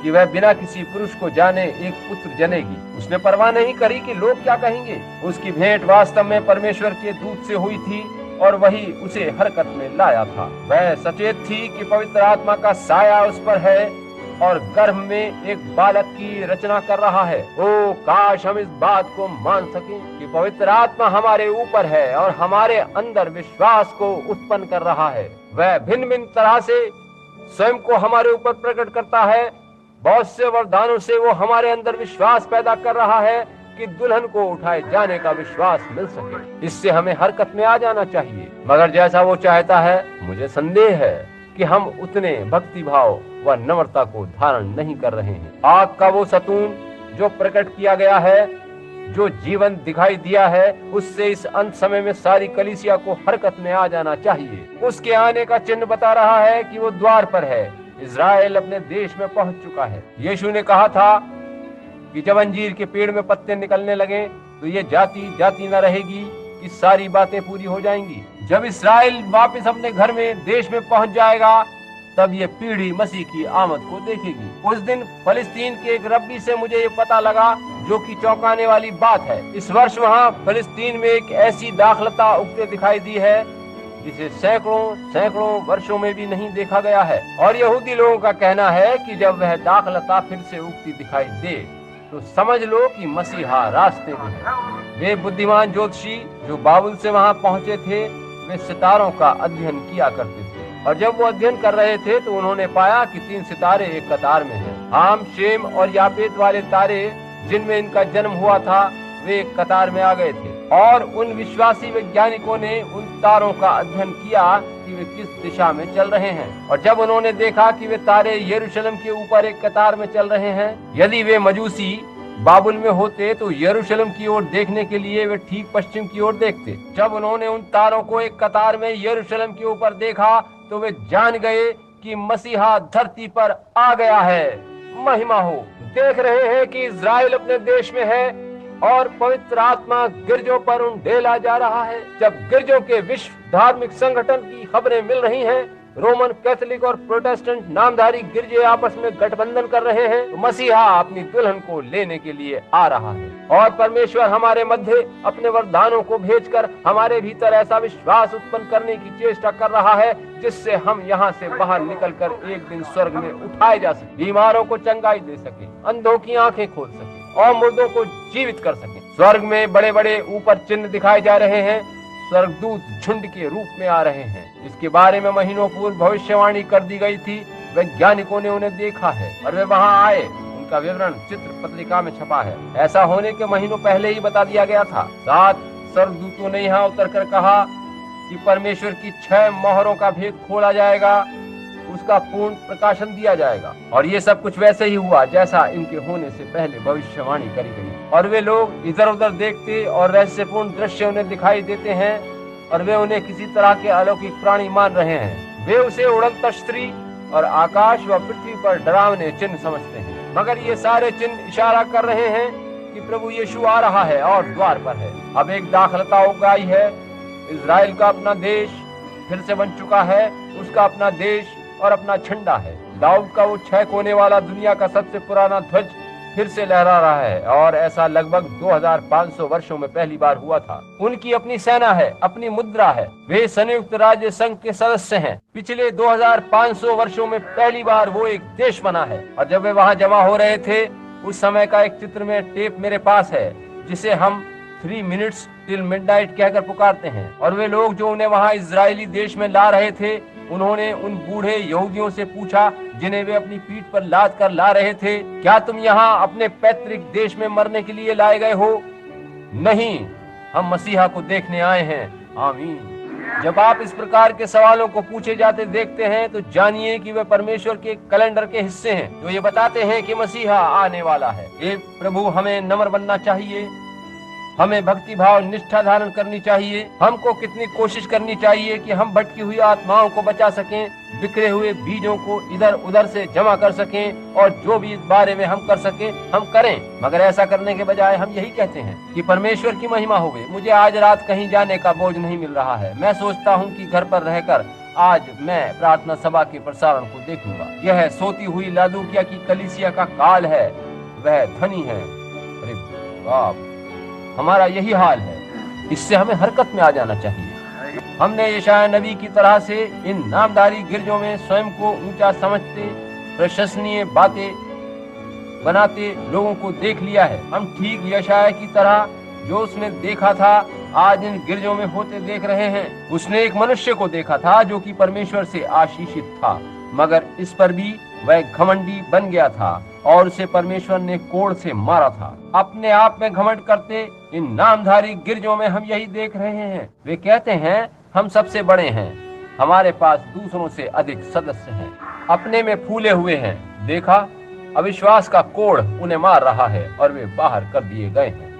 कि वह बिना किसी पुरुष को जाने एक पुत्र जनेगी। उसने परवाह नहीं करी कि लोग क्या कहेंगे। उसकी भेंट वास्तव में परमेश्वर के दूत से हुई थी और वही उसे हरकत में लाया था। वह सचेत थी कि पवित्र आत्मा का साया उस पर है और गर्भ में एक बालक की रचना कर रहा है। ओ काश हम इस बात को मान सकें कि पवित्र आत्मा हमारे ऊपर है और हमारे अंदर विश्वास को उत्पन्न कर रहा है। वह भिन्न भिन्न तरह से स्वयं को हमारे ऊपर प्रकट करता है। बहुत से वरदानों से वो हमारे अंदर विश्वास पैदा कर रहा है कि दुल्हन को उठाए जाने का विश्वास मिल सके। इससे हमें हरकत में आ जाना चाहिए। मगर जैसा वो चाहता है, मुझे संदेह है कि हम उतने भक्ति भाव व नम्रता को धारण नहीं कर रहे हैं। आग का वो सतून जो प्रकट किया गया है, जो जीवन दिखाई दिया है, उससे इस अंत समय में सारी कलीसिया को हरकत में आ जाना चाहिए। उसके आने का चिन्ह बता रहा है कि वो द्वार पर है। इज़राइल अपने देश में पहुंच चुका है। यीशु ने कहा था कि जब अंजीर के पेड़ में पत्ते निकलने लगे तो ये जाति जाति न रहेगी, कि सारी बातें पूरी हो जाएंगी। जब इस्राएल वापस अपने घर में देश में पहुंच जाएगा, तब ये पीढ़ी मसीह की आमद को देखेगी। उस दिन फिलिस्तीन के एक रब्बी से मुझे ये पता लगा, जो कि चौंकाने वाली बात है। इस वर्ष वहाँ फिलिस्तीन में एक ऐसी दाखलता उगते दिखाई दी है जिसे सैकड़ों वर्षों में भी नहीं देखा गया है। और यहूदी लोगों का कहना है कि जब वह दाखलता फिर से उगती दिखाई दे तो समझ लो कि मसीहा रास्ते में है। वे बुद्धिमान ज्योतिषी जो बाबुल से वहां पहुंचे थे, वे सितारों का अध्ययन किया करते थे। और जब वो अध्ययन कर रहे थे तो उन्होंने पाया कि 3 सितारे एक कतार में हैं। हाम, शेम और यापेत वाले तारे जिनमें इनका जन्म हुआ था, वे एक कतार में आ गए थे। और उन विश्वासी वैज्ञानिकों ने उन तारों का अध्ययन किया कि वे किस दिशा में चल रहे हैं। और जब उन्होंने देखा कि वे तारे यरूशलेम के ऊपर एक कतार में चल रहे हैं, यदि वे मजूसी बाबुल में होते तो यरूशलेम की ओर देखने के लिए वे ठीक पश्चिम की ओर देखते। जब उन्होंने उन तारों को एक कतार में यरूशलेम के ऊपर देखा तो वे जान गए कि मसीहा धरती पर आ गया है। महिमा हो। देख रहे हैं कि इज़राइल अपने देश में है और पवित्र आत्मा गिरजों पर उंडेला जा रहा है। जब गिरजों के विश्व धार्मिक संगठन की खबरें मिल रही हैं, रोमन कैथोलिक और प्रोटेस्टेंट नामधारी गिरजे आपस में गठबंधन कर रहे हैं, तो मसीहा अपनी दुल्हन को लेने के लिए आ रहा है। और परमेश्वर हमारे मध्य अपने वरदानों को भेजकर हमारे भीतर ऐसा विश्वास उत्पन्न करने की चेष्टा कर रहा है जिससे हम यहाँ से बाहर निकलकर एक दिन स्वर्ग में उठाए जा सके, बीमारों को चंगाई दे सके, अंधों की आंखें खोल सके और मुर्दों को जीवित कर सके। स्वर्ग में बड़े बड़े ऊपर चिन्ह दिखाए जा रहे हैं। स्वर्गदूत झुंड के रूप में आ रहे हैं, जिसके बारे में महीनों पूर्व भविष्यवाणी कर दी गई थी। वैज्ञानिकों ने उन्हें देखा है और वे वहां आए। उनका विवरण चित्र पत्रिका में छपा है। ऐसा होने के महीनों पहले ही बता दिया गया था। 7 स्वर्गदूतों ने यहाँ उतरकर कहा कि परमेश्वर की 6 मोहरों का भेद खोला जाएगा, उसका पूर्ण प्रकाशन दिया जाएगा। और ये सब कुछ वैसे ही हुआ जैसा इनके होने से पहले भविष्यवाणी करी गई। और वे लोग इधर उधर देखते और रहस्यपूर्ण दृश्य उन्हें दिखाई देते हैं और वे उन्हें किसी तरह के अलौकिक प्राणी मान रहे हैं। वे उसे उड़नत स्त्री और आकाश व पृथ्वी पर डरावने चिन्ह समझते हैं। मगर ये सारे चिन्ह इशारा कर रहे हैं कि प्रभु यीशु आ रहा है और द्वार पर है। अब एक दाखलता हो गई है। इजराइल का अपना देश फिर से बन चुका है, उसका अपना देश और अपना झंडा है। दाऊद का वो 6 कोने वाला दुनिया का सबसे पुराना ध्वज फिर से लहरा रहा है और ऐसा लगभग 2500 वर्षों में पहली बार हुआ था। उनकी अपनी सेना है, अपनी मुद्रा है। वे संयुक्त राज्य संघ के सदस्य हैं। पिछले 2500 वर्षों में पहली बार वो एक देश बना है। और जब वे वहाँ जमा हो रहे थे, उस समय का एक चित्र में टेप मेरे पास है, जिसे हम 3 minutes till midnight कहकर पुकारते हैं। और वे लोग जो उन्हें वहाँ इजरायली देश में ला रहे थे, उन्होंने उन बूढ़े यहूदियों से पूछा जिन्हें वे अपनी पीठ पर लाद कर ला रहे थे, क्या तुम यहाँ अपने पैतृक देश में मरने के लिए लाए गए हो? नहीं, हम मसीहा को देखने आए हैं। आमीन। जब आप इस प्रकार के सवालों को पूछे जाते देखते हैं, तो जानिए कि वे परमेश्वर के कैलेंडर के हिस्से हैं, जो ये बताते हैं कि मसीहा आने वाला है। हे प्रभु, हमें नम्र बनना चाहिए, हमें भक्ति भाव निष्ठा धारण करनी चाहिए। हमको कितनी कोशिश करनी चाहिए कि हम भटकी हुई आत्माओं को बचा सकें, बिखरे हुए बीजों को इधर उधर से जमा कर सकें, और जो भी इस बारे में हम कर सकें हम करें। मगर ऐसा करने के बजाय हम यही कहते हैं कि परमेश्वर की महिमा होवे। मुझे आज रात कहीं जाने का बोझ नहीं मिल रहा है। मैं सोचता हूँ कि घर पर रहकर आज मैं प्रार्थना सभा के प्रसारण को देखूंगा। यह सोती हुई लादूकिया की कलीसिया का काल है, वह धनी है। अरे बाप, हमारा यही हाल है। इससे हमें हरकत में आ जाना चाहिए। हमने यशायाह नबी की तरह से इन नामधारी गिरजों में स्वयं को ऊंचा समझते, प्रशंसनीय बातें बनाते लोगों को देख लिया है। हम ठीक यशायाह की तरह जो उसने देखा था, आज इन गिरजों में होते देख रहे हैं। उसने एक मनुष्य को देखा था जो कि परमेश्वर से आशीषित था, मगर इस पर भी वह घमंडी बन गया था और उसे परमेश्वर ने कोड़ से मारा था। अपने आप में घमंड करते इन नामधारी गिरजों में हम यही देख रहे हैं। वे कहते हैं हम सबसे बड़े हैं, हमारे पास दूसरों से अधिक सदस्य हैं, अपने में फूले हुए हैं। देखा, अविश्वास का कोड़ उन्हें मार रहा है और वे बाहर कर दिए गए हैं।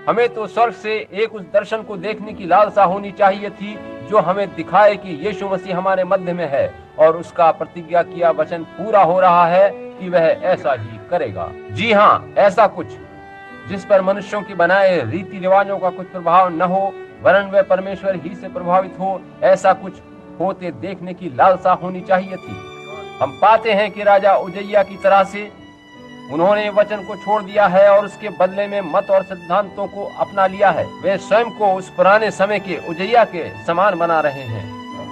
हमें तो स्वर्ग से एक उस दर्शन को देखने की लालसा होनी चाहिए थी जो हमें दिखाए कि यीशु मसीह हमारे मध्य में है और उसका प्रतिज्ञा किया वचन पूरा हो रहा है कि वह ऐसा ही करेगा। जी हाँ, ऐसा कुछ जिस पर मनुष्यों के बनाए रीति रिवाजों का कुछ प्रभाव न हो, वरन वह परमेश्वर ही से प्रभावित हो, ऐसा कुछ होते देखने की लालसा होनी चाहिए थी। हम पाते हैं कि राजा उजैया की तरह से उन्होंने वचन को छोड़ दिया है और उसके बदले में मत और सिद्धांतों को अपना लिया है। वे स्वयं को उस पुराने समय के उजैया के समान बना रहे हैं।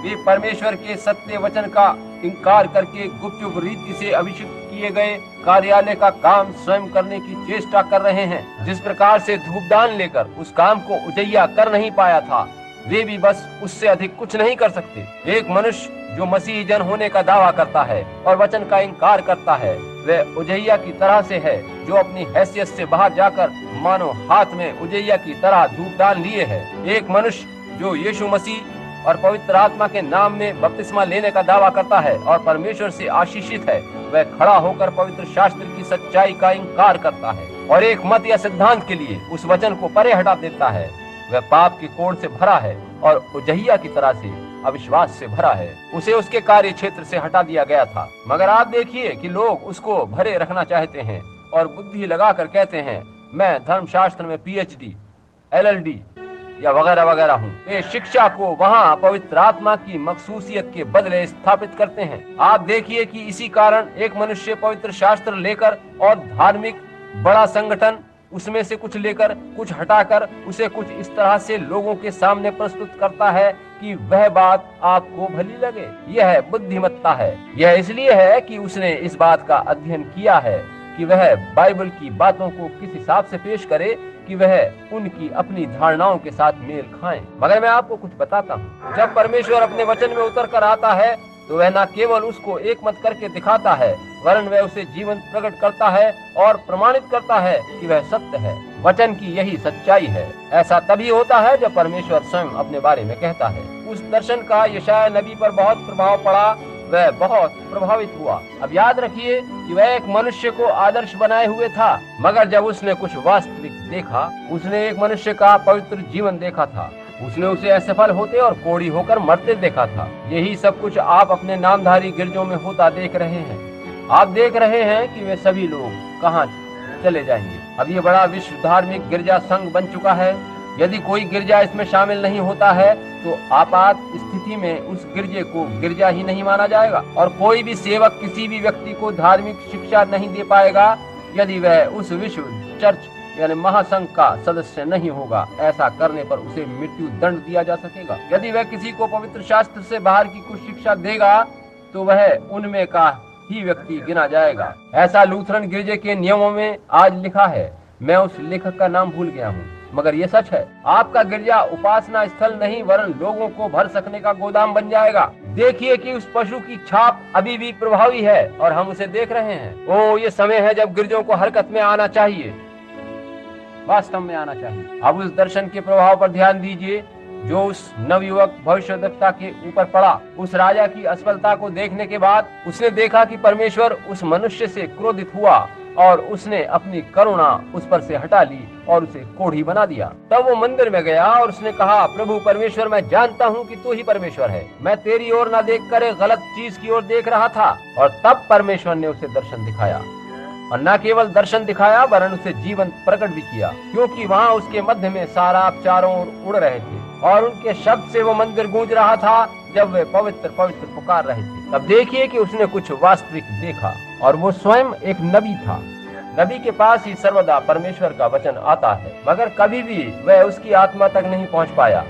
वे परमेश्वर के सत्य वचन का इनकार करके गुपचुप रीति से अभिषिक्त किए गए कार्यालय का काम स्वयं करने की चेष्टा कर रहे हैं। जिस प्रकार से धूपदान लेकर उस काम को उजैया कर नहीं पाया था, वे भी बस उससे अधिक कुछ नहीं कर सकते। एक मनुष्य जो मसीही जन होने का दावा करता है और वचन का इनकार करता है, वह उजैया की तरह से है जो अपनी हैसियत से बाहर जाकर मानो हाथ में उजैया की तरह धूपदान लिए है। एक मनुष्य जो यीशु मसीह और पवित्र आत्मा के नाम में बपतिस्मा लेने का दावा करता है और परमेश्वर से आशीषित है, वह खड़ा होकर पवित्र शास्त्र की सच्चाई का इनकार करता है और एक मत या सिद्धांत के लिए उस वचन को परे हटा देता है। वह पाप की कोड़ से भरा है और उजैया की तरह से अविश्वास से भरा है। उसे उसके कार्य क्षेत्र से हटा दिया गया था। मगर आप देखिए कि लोग उसको भरे रखना चाहते हैं और बुद्धि लगाकर कहते हैं मैं धर्मशास्त्र में PhD, LLD या वगैरह वगैरह हूँ। वे शिक्षा को वहाँ पवित्र आत्मा की मखसूसियत के बदले स्थापित करते हैं। आप देखिए कि इसी कारण एक मनुष्य पवित्र शास्त्र लेकर और धार्मिक बड़ा संगठन उसमें से कुछ लेकर कुछ हटाकर उसे कुछ इस तरह से लोगों के सामने प्रस्तुत करता है कि वह बात आपको भली लगे। यह बुद्धिमत्ता है। यह इसलिए है कि उसने इस बात का अध्ययन किया है कि वह बाइबल की बातों को किस हिसाब से पेश करे कि वह उनकी अपनी धारणाओं के साथ मेल खाएं। मगर मैं आपको कुछ बताता हूँ, जब परमेश्वर अपने वचन में उतर कर आता है तो वह न केवल उसको एकमत करके दिखाता है, वरन वह उसे जीवन प्रकट करता है और प्रमाणित करता है कि वह सत्य है। वचन की यही सच्चाई है। ऐसा तभी होता है जब परमेश्वर स्वयं अपने बारे में कहता है। उस दर्शन का यशायाह नबी पर बहुत प्रभाव पड़ा, वह बहुत प्रभावित हुआ। अब याद रखिए कि वह एक मनुष्य को आदर्श बनाए हुए था, मगर जब उसने कुछ वास्तविक देखा, उसने एक मनुष्य का पवित्र जीवन देखा था। उसने उसे असफल होते और कोढ़ी होकर मरते देखा था। यही सब कुछ आप अपने नामधारी गिरजों में होता देख रहे हैं। आप देख रहे हैं कि वे सभी लोग कहाँ चले जाएंगे। अब ये बड़ा विश्व धार्मिक गिरजा संघ बन चुका है। यदि कोई गिरजा इसमें शामिल नहीं होता है तो आपात स्थिति में उस गिरजे को गिरजा ही नहीं माना जाएगा, और कोई भी सेवक किसी भी व्यक्ति को धार्मिक शिक्षा नहीं दे पाएगा यदि वह उस विश्व चर्च यानी महासंघ का सदस्य नहीं होगा। ऐसा करने पर उसे मृत्यु दंड दिया जा सकेगा। यदि वह किसी को पवित्र शास्त्र से बाहर की कुछ शिक्षा देगा तो वह उनमें का ही व्यक्ति गिना जाएगा। ऐसा लूथरन गिरजे के नियमों में आज लिखा है। मैं उस लेखक का नाम भूल गया हूँ, मगर ये सच है। आपका गिरजा उपासना स्थल नहीं वरन लोगों को भर सकने का गोदाम बन जाएगा। देखिए कि उस पशु की छाप अभी भी प्रभावी है और हम उसे देख रहे हैं। ओ, ये समय है जब गिरजों को हरकत में आना चाहिए, वास्तव में आना चाहिए। अब उस दर्शन के प्रभाव पर ध्यान दीजिए जो उस नवयुवक भविष्यद्वक्ता के ऊपर पड़ा। उस राजा की असफलता को देखने के बाद उसने देखा कि परमेश्वर उस मनुष्य से क्रोधित हुआ और उसने अपनी करुणा उस पर से हटा ली और उसे कोढ़ी बना दिया। तब वो मंदिर में गया और उसने कहा, प्रभु परमेश्वर, मैं जानता हूँ कि तू ही परमेश्वर है। मैं तेरी ओर न देखकर एक गलत चीज की ओर देख रहा था। और तब परमेश्वर ने उसे दर्शन दिखाया, और न केवल दर्शन दिखाया वरन उसे जीवन प्रकट भी किया, क्योंकि वहाँ उसके मध्य में साराप चारों ओर उड़ रहे थे और उनके शब्द से वो मंदिर गूंज रहा था जब वे पवित्र पवित्र पुकार रहे थे। तब देखिए कि उसने कुछ वास्तविक देखा, और वो स्वयं एक नबी था। नबी के पास ही सर्वदा परमेश्वर का वचन आता है, मगर कभी भी वह उसकी आत्मा तक नहीं पहुंच पाया।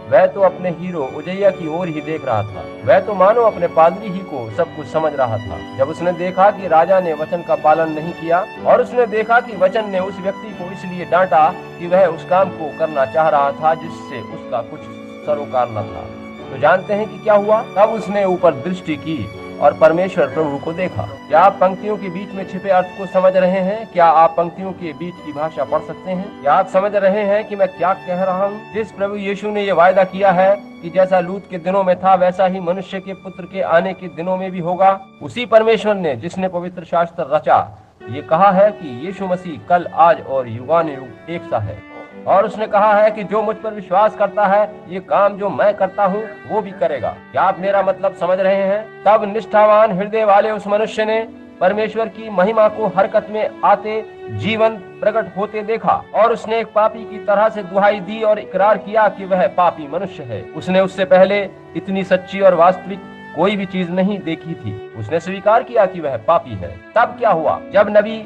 वह तो अपने हीरो उजैया की ओर ही देख रहा था। वह तो मानो अपने पादरी ही को सब कुछ समझ रहा था। जब उसने देखा कि राजा ने वचन का पालन नहीं किया, और उसने देखा कि वचन ने उस व्यक्ति को इसलिए डांटा कि वह उस काम को करना चाह रहा था जिससे उसका कुछ सरोकार न था, तो जानते हैं कि क्या हुआ। तब उसने ऊपर दृष्टि की और परमेश्वर प्रभु को देखा। क्या आप पंक्तियों के बीच में छिपे अर्थ को समझ रहे हैं? क्या आप पंक्तियों के बीच की भाषा पढ़ सकते हैं? क्या आप समझ रहे हैं कि मैं क्या कह रहा हूँ? जिस प्रभु यीशु ने ये वायदा किया है कि जैसा लूत के दिनों में था वैसा ही मनुष्य के पुत्र के आने के दिनों में भी होगा, उसी परमेश्वर ने जिसने पवित्र शास्त्र रचा ये कहा है कि यीशु मसीह कल आज और युगानुयुग एक सा है। और उसने कहा है कि जो मुझ पर विश्वास करता है ये काम जो मैं करता हूँ वो भी करेगा। क्या आप मेरा मतलब समझ रहे हैं? तब निष्ठावान हृदय वाले उस मनुष्य ने परमेश्वर की महिमा को हरकत में आते जीवन प्रकट होते देखा, और उसने एक पापी की तरह से दुहाई दी और इकरार किया कि वह पापी मनुष्य है। उसने उससे पहले इतनी सच्ची और वास्तविक कोई भी चीज नहीं देखी थी। उसने स्वीकार किया कि वह पापी है। तब क्या हुआ? जब नबी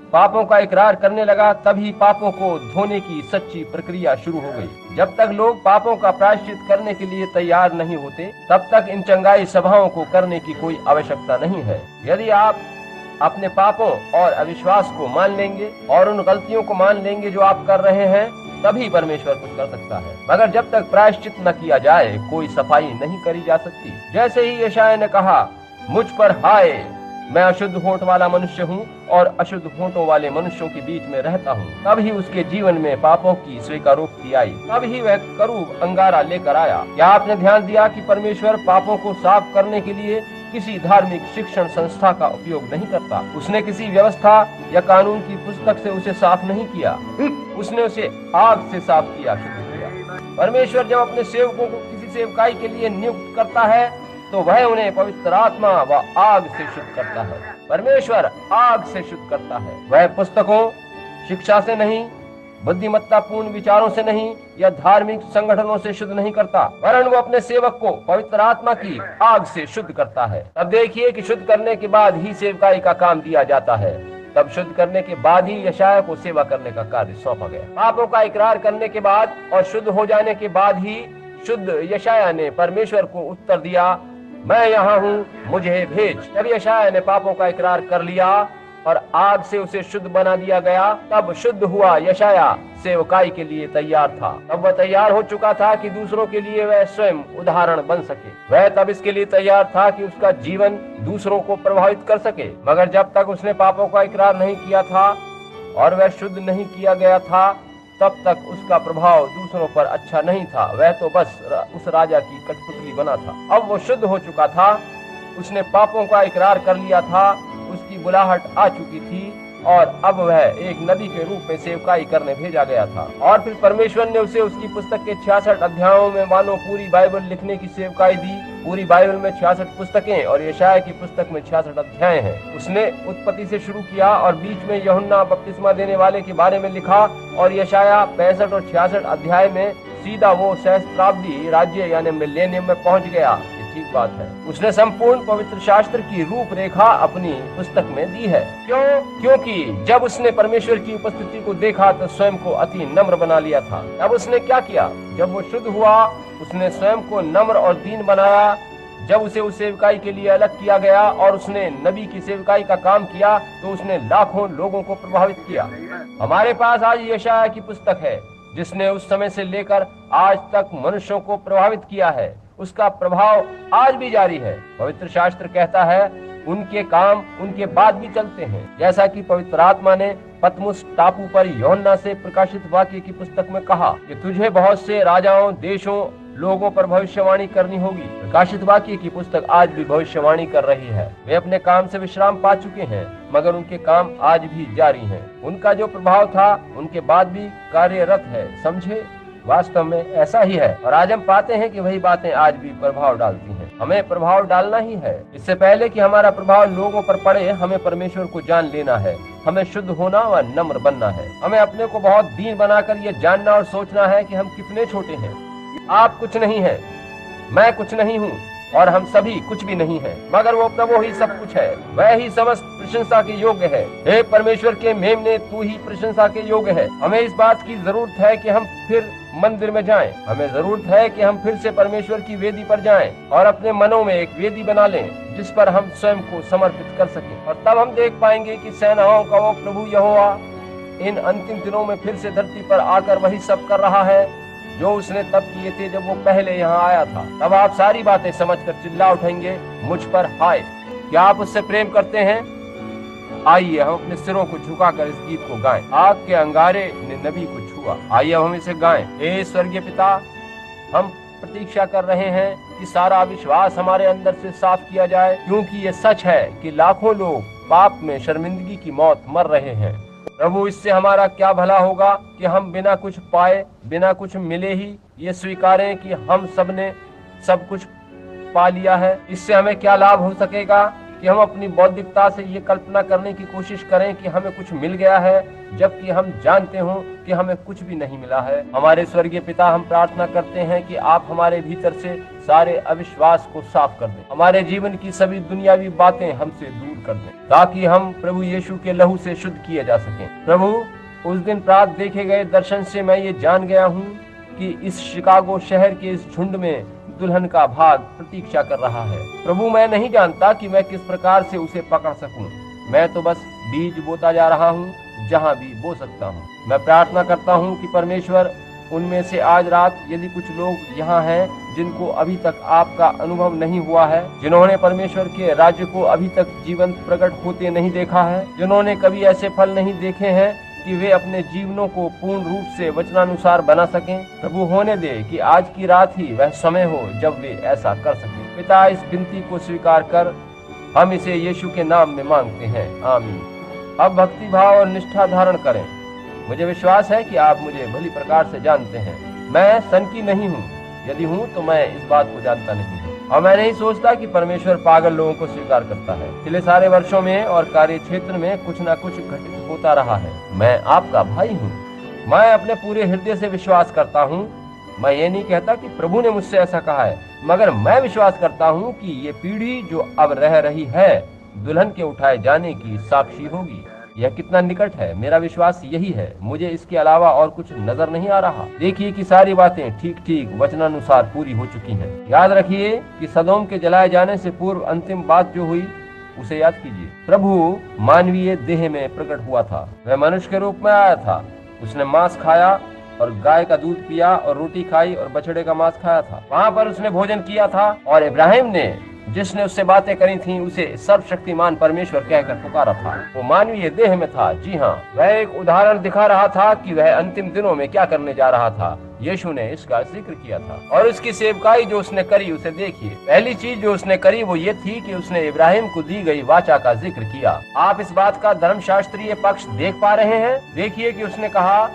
पापों का इकरार करने लगा तभी पापों को धोने की सच्ची प्रक्रिया शुरू हो गई। जब तक लोग पापों का प्रायश्चित करने के लिए तैयार नहीं होते तब तक इन चंगाई सभाओं को करने की कोई आवश्यकता नहीं है। यदि आप अपने पापों और अविश्वास को मान लेंगे और उन गलतियों को मान लेंगे जो आप कर रहे हैं, तभी परमेश्वर कुछ कर सकता है। मगर जब तक प्रायश्चित न किया जाए कोई सफाई नहीं करी जा सकती। जैसे ही यशायाह ने कहा, मुझ पर हाय, मैं अशुद्ध होंठ वाला मनुष्य हूँ और अशुद्ध होंठों वाले मनुष्यों के बीच में रहता हूँ। तब ही उसके जीवन में पापों की स्वीकारोक्ति आई। तब ही वह करूब अंगारा लेकर आया। क्या आपने ध्यान दिया कि परमेश्वर पापों को साफ करने के लिए किसी धार्मिक शिक्षण संस्था का उपयोग नहीं करता? उसने किसी व्यवस्था या कानून की पुस्तक से उसे साफ नहीं किया, उसने उसे आग से साफ किया, शुद्ध किया। परमेश्वर जब अपने सेवकों को किसी सेवकाई के लिए नियुक्त करता है तो वह उन्हें पवित्र आत्मा व आग से शुद्ध करता है। परमेश्वर आग से शुद्ध करता है। वह पुस्तकों, शिक्षा से नहीं, बुद्धिमत्तापूर्ण विचारों से नहीं या धार्मिक संगठनों से शुद्ध नहीं करता, वरन वो अपने सेवक को पवित्र आत्मा की आग से शुद्ध करता है। तब देखिए कि शुद्ध करने के बाद ही सेवकाई का काम दिया जाता है। तब शुद्ध करने के बाद ही यशायाह को सेवा करने का कार्य सौंपा गया। पापों का इकरार करने के बाद और शुद्ध हो जाने के बाद ही शुद्ध यशायाह ने परमेश्वर को उत्तर दिया, मैं यहाँ हूँ, मुझे भेज। जब यशायाह ने पापों का इकरार कर लिया और आग से उसे शुद्ध बना दिया गया, तब शुद्ध हुआ यशायाह सेवकाई के लिए तैयार था। तब वह तैयार हो चुका था कि दूसरों के लिए वह स्वयं उदाहरण बन सके। वह तब इसके लिए तैयार था कि उसका जीवन दूसरों को प्रभावित कर सके। मगर जब तक उसने पापों का इकरार नहीं किया था और वह शुद्ध नहीं किया गया था, तब तक उसका प्रभाव दूसरों पर अच्छा नहीं था। वह तो बस उस राजा की कठपुतली बना था। अब वो शुद्ध हो चुका था, उसने पापों का इकरार कर लिया था, उसकी बुलाहट आ चुकी थी और अब वह एक नबी के रूप में सेवकाई करने भेजा गया था। और फिर परमेश्वर ने उसे उसकी पुस्तक के 66 अध्यायों में मानो पूरी बाइबल लिखने की सेवकाई दी पूरी बाइबल में 66 पुस्तकें और यशाया की पुस्तक में 66 अध्याय हैं। उसने उत्पत्ति से शुरू किया और बीच में यूहन्ना बपतिस्मा देने वाले के बारे में लिखा और यशाया 65 और 66 अध्याय में सीधा वो सहस्त्राब्दी राज्य यानी मिलेनियम में पहुंच गया। ये ठीक बात है। उसने संपूर्ण पवित्र शास्त्र की रूपरेखा अपनी पुस्तक में दी है। क्योंकि जब उसने परमेश्वर की उपस्थिति को देखा तो स्वयं को अति नम्र बना लिया था। अब उसने क्या किया? जब वो शुद्ध हुआ उसने स्वयं को नम्र और दीन बनाया। जब उसे उस सेवकाई के लिए अलग किया गया और उसने नबी की सेवकाई का काम किया तो उसने लाखों लोगों को प्रभावित किया। हमारे पास आज यशाया की पुस्तक है जिसने उस समय से लेकर आज तक मनुष्यों को प्रभावित किया है। उसका प्रभाव आज भी जारी है। पवित्र शास्त्र कहता है उनके काम उनके बाद भी चलते हैं। जैसा कि पवित्र आत्मा ने पतमुस टापू पर यूहन्ना से प्रकाशित वाक्य की पुस्तक में कहा कि तुझे बहुत से राजाओं, देशों, लोगों पर भविष्यवाणी करनी होगी। प्रकाशित वाक्य की पुस्तक आज भी भविष्यवाणी कर रही है। वे अपने काम से विश्राम पा चुके हैं मगर उनके काम आज भी जारी हैं। उनका जो प्रभाव था उनके बाद भी कार्यरत है। समझे? वास्तव में ऐसा ही है और आज हम पाते हैं कि वही बातें आज भी प्रभाव डालती हैं। हमें प्रभाव डालना ही है। इससे पहले कि हमारा प्रभाव लोगों पर पड़े हमें परमेश्वर को जान लेना है। हमें शुद्ध होना व नम्र बनना है। हमें अपने को बहुत दीन बनाकर ये जानना और सोचना है कि हम कितने छोटे हैं। आप कुछ नहीं है, मैं कुछ नहीं हूँ और हम सभी कुछ भी नहीं है मगर वो प्रभु ही सब कुछ है। वह ही समस्त प्रशंसा के योग्य है। हे परमेश्वर के मेमने, तू ही प्रशंसा के योग्य है। हमें इस बात की जरूरत है कि हम फिर मंदिर में जाएं। हमें जरूरत है कि हम फिर से परमेश्वर की वेदी पर जाएं और अपने मनों में एक वेदी बना लें जिस पर हम स्वयं को समर्पित कर सकें। और तब हम देख पाएंगे कि सेनाओं का वो प्रभु यहोवा इन अंतिम दिनों में फिर से धरती पर आकर वही सब कर रहा है जो उसने तब किए थे जब वो पहले यहाँ आया था। तब आप सारी बातें समझकर चिल्ला उठेंगे, मुझ पर हाय। क्या आप उससे प्रेम करते हैं? आइए हम अपने सिरों को झुकाकर इस गीत को गाएं। आग के अंगारे ने नबी को छुआ। आइए हम इसे गाएं। हे स्वर्गीय पिता, हम प्रतीक्षा कर रहे हैं कि सारा विश्वास हमारे अंदर से साफ किया जाए, क्योंकि ये सच है कि लाखों लोग पाप में शर्मिंदगी की मौत मर रहे हैं। प्रभु, इससे हमारा क्या भला होगा कि हम बिना कुछ पाए, बिना कुछ मिले ही ये स्वीकारें कि हम सब ने सब कुछ पा लिया है। इससे हमें क्या लाभ हो सकेगा कि हम अपनी बौद्धिकता से ये कल्पना करने की कोशिश करें कि हमें कुछ मिल गया है जबकि हम जानते हों कि हमें कुछ भी नहीं मिला है। हमारे स्वर्गीय पिता, हम प्रार्थना करते हैं कि आप हमारे भीतर से सारे अविश्वास को साफ कर दें। हमारे जीवन की सभी दुनियावी बातें हमसे दूर कर दें ताकि हम प्रभु यीशु के लहू से शुद्ध किए जा सकें। प्रभु, उस दिन रात देखे गए दर्शन से मैं ये जान गया हूँ कि इस शिकागो शहर के इस झुंड में दुल्हन का भाग प्रतीक्षा कर रहा है। प्रभु, मैं नहीं जानता कि मैं किस प्रकार से उसे पकड़ सकूं। मैं तो बस बीज बोता जा रहा हूं जहां भी बो सकता हूं। मैं प्रार्थना करता हूं कि परमेश्वर, उनमें से आज रात यदि कुछ लोग यहाँ हैं जिनको अभी तक आपका अनुभव नहीं हुआ है, जिन्होंने परमेश्वर के राज्य को अभी तक जीवन प्रकट होते नहीं देखा है, जिन्होंने कभी ऐसे फल नहीं देखे हैं कि वे अपने जीवनों को पूर्ण रूप से वचनानुसार बना सकें, प्रभु होने दे कि आज की रात ही वह समय हो जब वे ऐसा कर सकें। पिता, इस विनती को स्वीकार कर हम इसे यीशु के नाम में मांगते हैं, आमीन। अब भक्ति भाव और निष्ठा धारण करें। मुझे विश्वास है कि आप मुझे भली प्रकार से जानते हैं। मैं सनकी नहीं हूँ, यदि हूँ तो मैं इस बात को जानता नहीं हूँ। और मैं नहीं सोचता कि परमेश्वर पागल लोगों को स्वीकार करता है। पिछले सारे वर्षों में और कार्य क्षेत्र में कुछ न कुछ घटित होता रहा है। मैं आपका भाई हूँ। मैं अपने पूरे हृदय से विश्वास करता हूँ। मैं ये नहीं कहता कि प्रभु ने मुझसे ऐसा कहा है, मगर मैं विश्वास करता हूँ कि ये पीढ़ी जो अब रह रही है दुल्हन के उठाए जाने की साक्षी होगी। यह कितना निकट है, मेरा विश्वास यही है। मुझे इसके अलावा और कुछ नजर नहीं आ रहा। देखिए कि सारी बातें ठीक ठीक वचनानुसार पूरी हो चुकी हैं। याद रखिए कि सदोम के जलाए जाने से पूर्व अंतिम बात जो हुई उसे याद कीजिए। प्रभु मानवीय देह में प्रकट हुआ था। वह मनुष्य के रूप में आया था। उसने मांस खाया और गाय का दूध पिया और रोटी खाई और बछड़े का मांस खाया था। वहाँ पर उसने भोजन किया था और इब्राहिम ने, जिसने उससे बातें करी थी, उसे सर्वशक्तिमान परमेश्वर कहकर पुकारा था। वो मानवीय देह में था। जी हाँ, वह एक उदाहरण दिखा रहा था कि वह अंतिम दिनों में क्या करने जा रहा था। यीशु ने इसका जिक्र किया था और उसकी सेवकाई जो उसने करी उसे देखिए। पहली चीज जो उसने करी वो ये थी कि उसने इब्राहिम को दी गई वाचा का जिक्र किया। आप इस बात का धर्मशास्त्रीय पक्ष देख पा रहे हैं। देखिए कि उसने कहा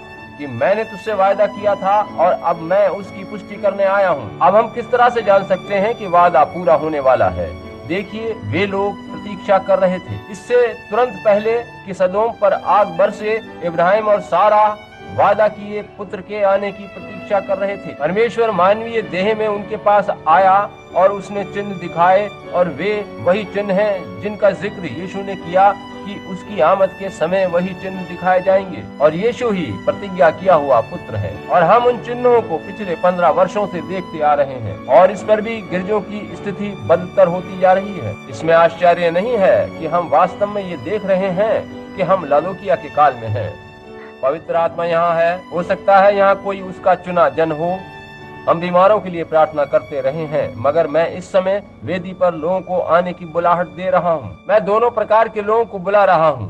कि मैंने तुझसे वायदा किया था और अब मैं उसकी पुष्टि करने आया हूँ। अब हम किस तरह से जान सकते हैं कि वादा पूरा होने वाला है? देखिए, वे लोग प्रतीक्षा कर रहे थे। इससे तुरंत पहले कि सदोम पर आग बरसे, इब्राहिम और सारा वादा किए पुत्र के आने की प्रतीक्षा कर रहे थे। परमेश्वर मानवीय देह में उनके पास आया और उसने चिन्ह दिखाए, और वे वही चिन्ह हैं जिनका जिक्र यीशु ने किया कि उसकी आमद के समय वही चिन्ह दिखाए जाएंगे, और यीशु ही प्रतिज्ञा किया हुआ पुत्र है। और हम उन चिन्हों को पिछले 15 वर्षों से देखते आ रहे हैं, और इस पर भी गिरजों की स्थिति बदतर होती जा रही है। इसमें आश्चर्य नहीं है कि हम वास्तव में ये देख रहे हैं कि हम लादोकिया के काल में हैं। पवित्र आत्मा यहाँ है। हो सकता है यहाँ कोई उसका चुना जन हो। हम बीमारों के लिए प्रार्थना करते रहे हैं, मगर मैं इस समय वेदी पर लोगों को आने की बुलाहट दे रहा हूँ। मैं दोनों प्रकार के लोगों को बुला रहा हूँ,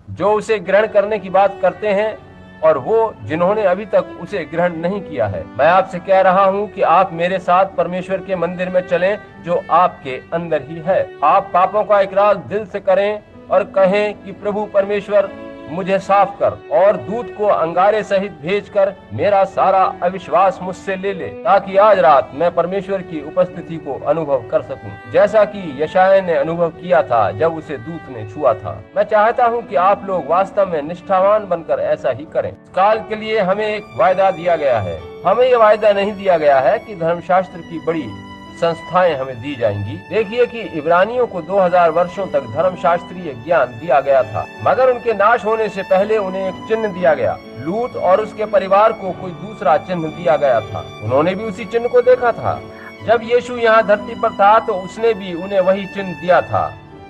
जो उसे ग्रहण करने की बात करते हैं और वो जिन्होंने अभी तक उसे ग्रहण नहीं किया है। मैं आपसे कह रहा हूँ कि आप मेरे साथ परमेश्वर के मंदिर में चलें, जो आपके अंदर ही है। आप पापों का इकरार दिल से करें और कहें कि प्रभु परमेश्वर, मुझे साफ कर, और दूत को अंगारे सहित भेजकर मेरा सारा अविश्वास मुझसे ले ले, ताकि आज रात मैं परमेश्वर की उपस्थिति को अनुभव कर सकूं, जैसा कि यशायाह ने अनुभव किया था जब उसे दूत ने छुआ था। मैं चाहता हूं कि आप लोग वास्तव में निष्ठावान बनकर ऐसा ही करें। काल के लिए हमें एक वायदा दिया गया है। हमें यह वायदा नहीं दिया गया है कि धर्मशास्त्र की बड़ी संस्थाएं हमें दी जाएंगी। देखिए कि इब्रानियों को 2000 वर्षों तक धर्मशास्त्रीय ज्ञान दिया गया था, मगर उनके नाश होने से पहले उन्हें एक चिन्ह दिया गया। लूत और उसके परिवार को कोई दूसरा चिन्ह दिया गया था। उन्होंने भी उसी चिन्ह को देखा था। जब यीशु यहाँ धरती पर था तो उसने भी उन्हें वही चिन्ह दिया था।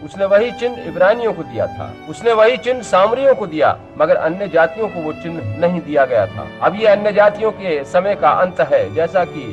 उसने वही चिन्ह इब्रानियों को दिया था। उसने वही चिन्ह सामरियों को दिया, मगर अन्य जातियों को वो चिन्ह नहीं दिया गया था। अब ये अन्य जातियों के समय का अंत है, जैसा कि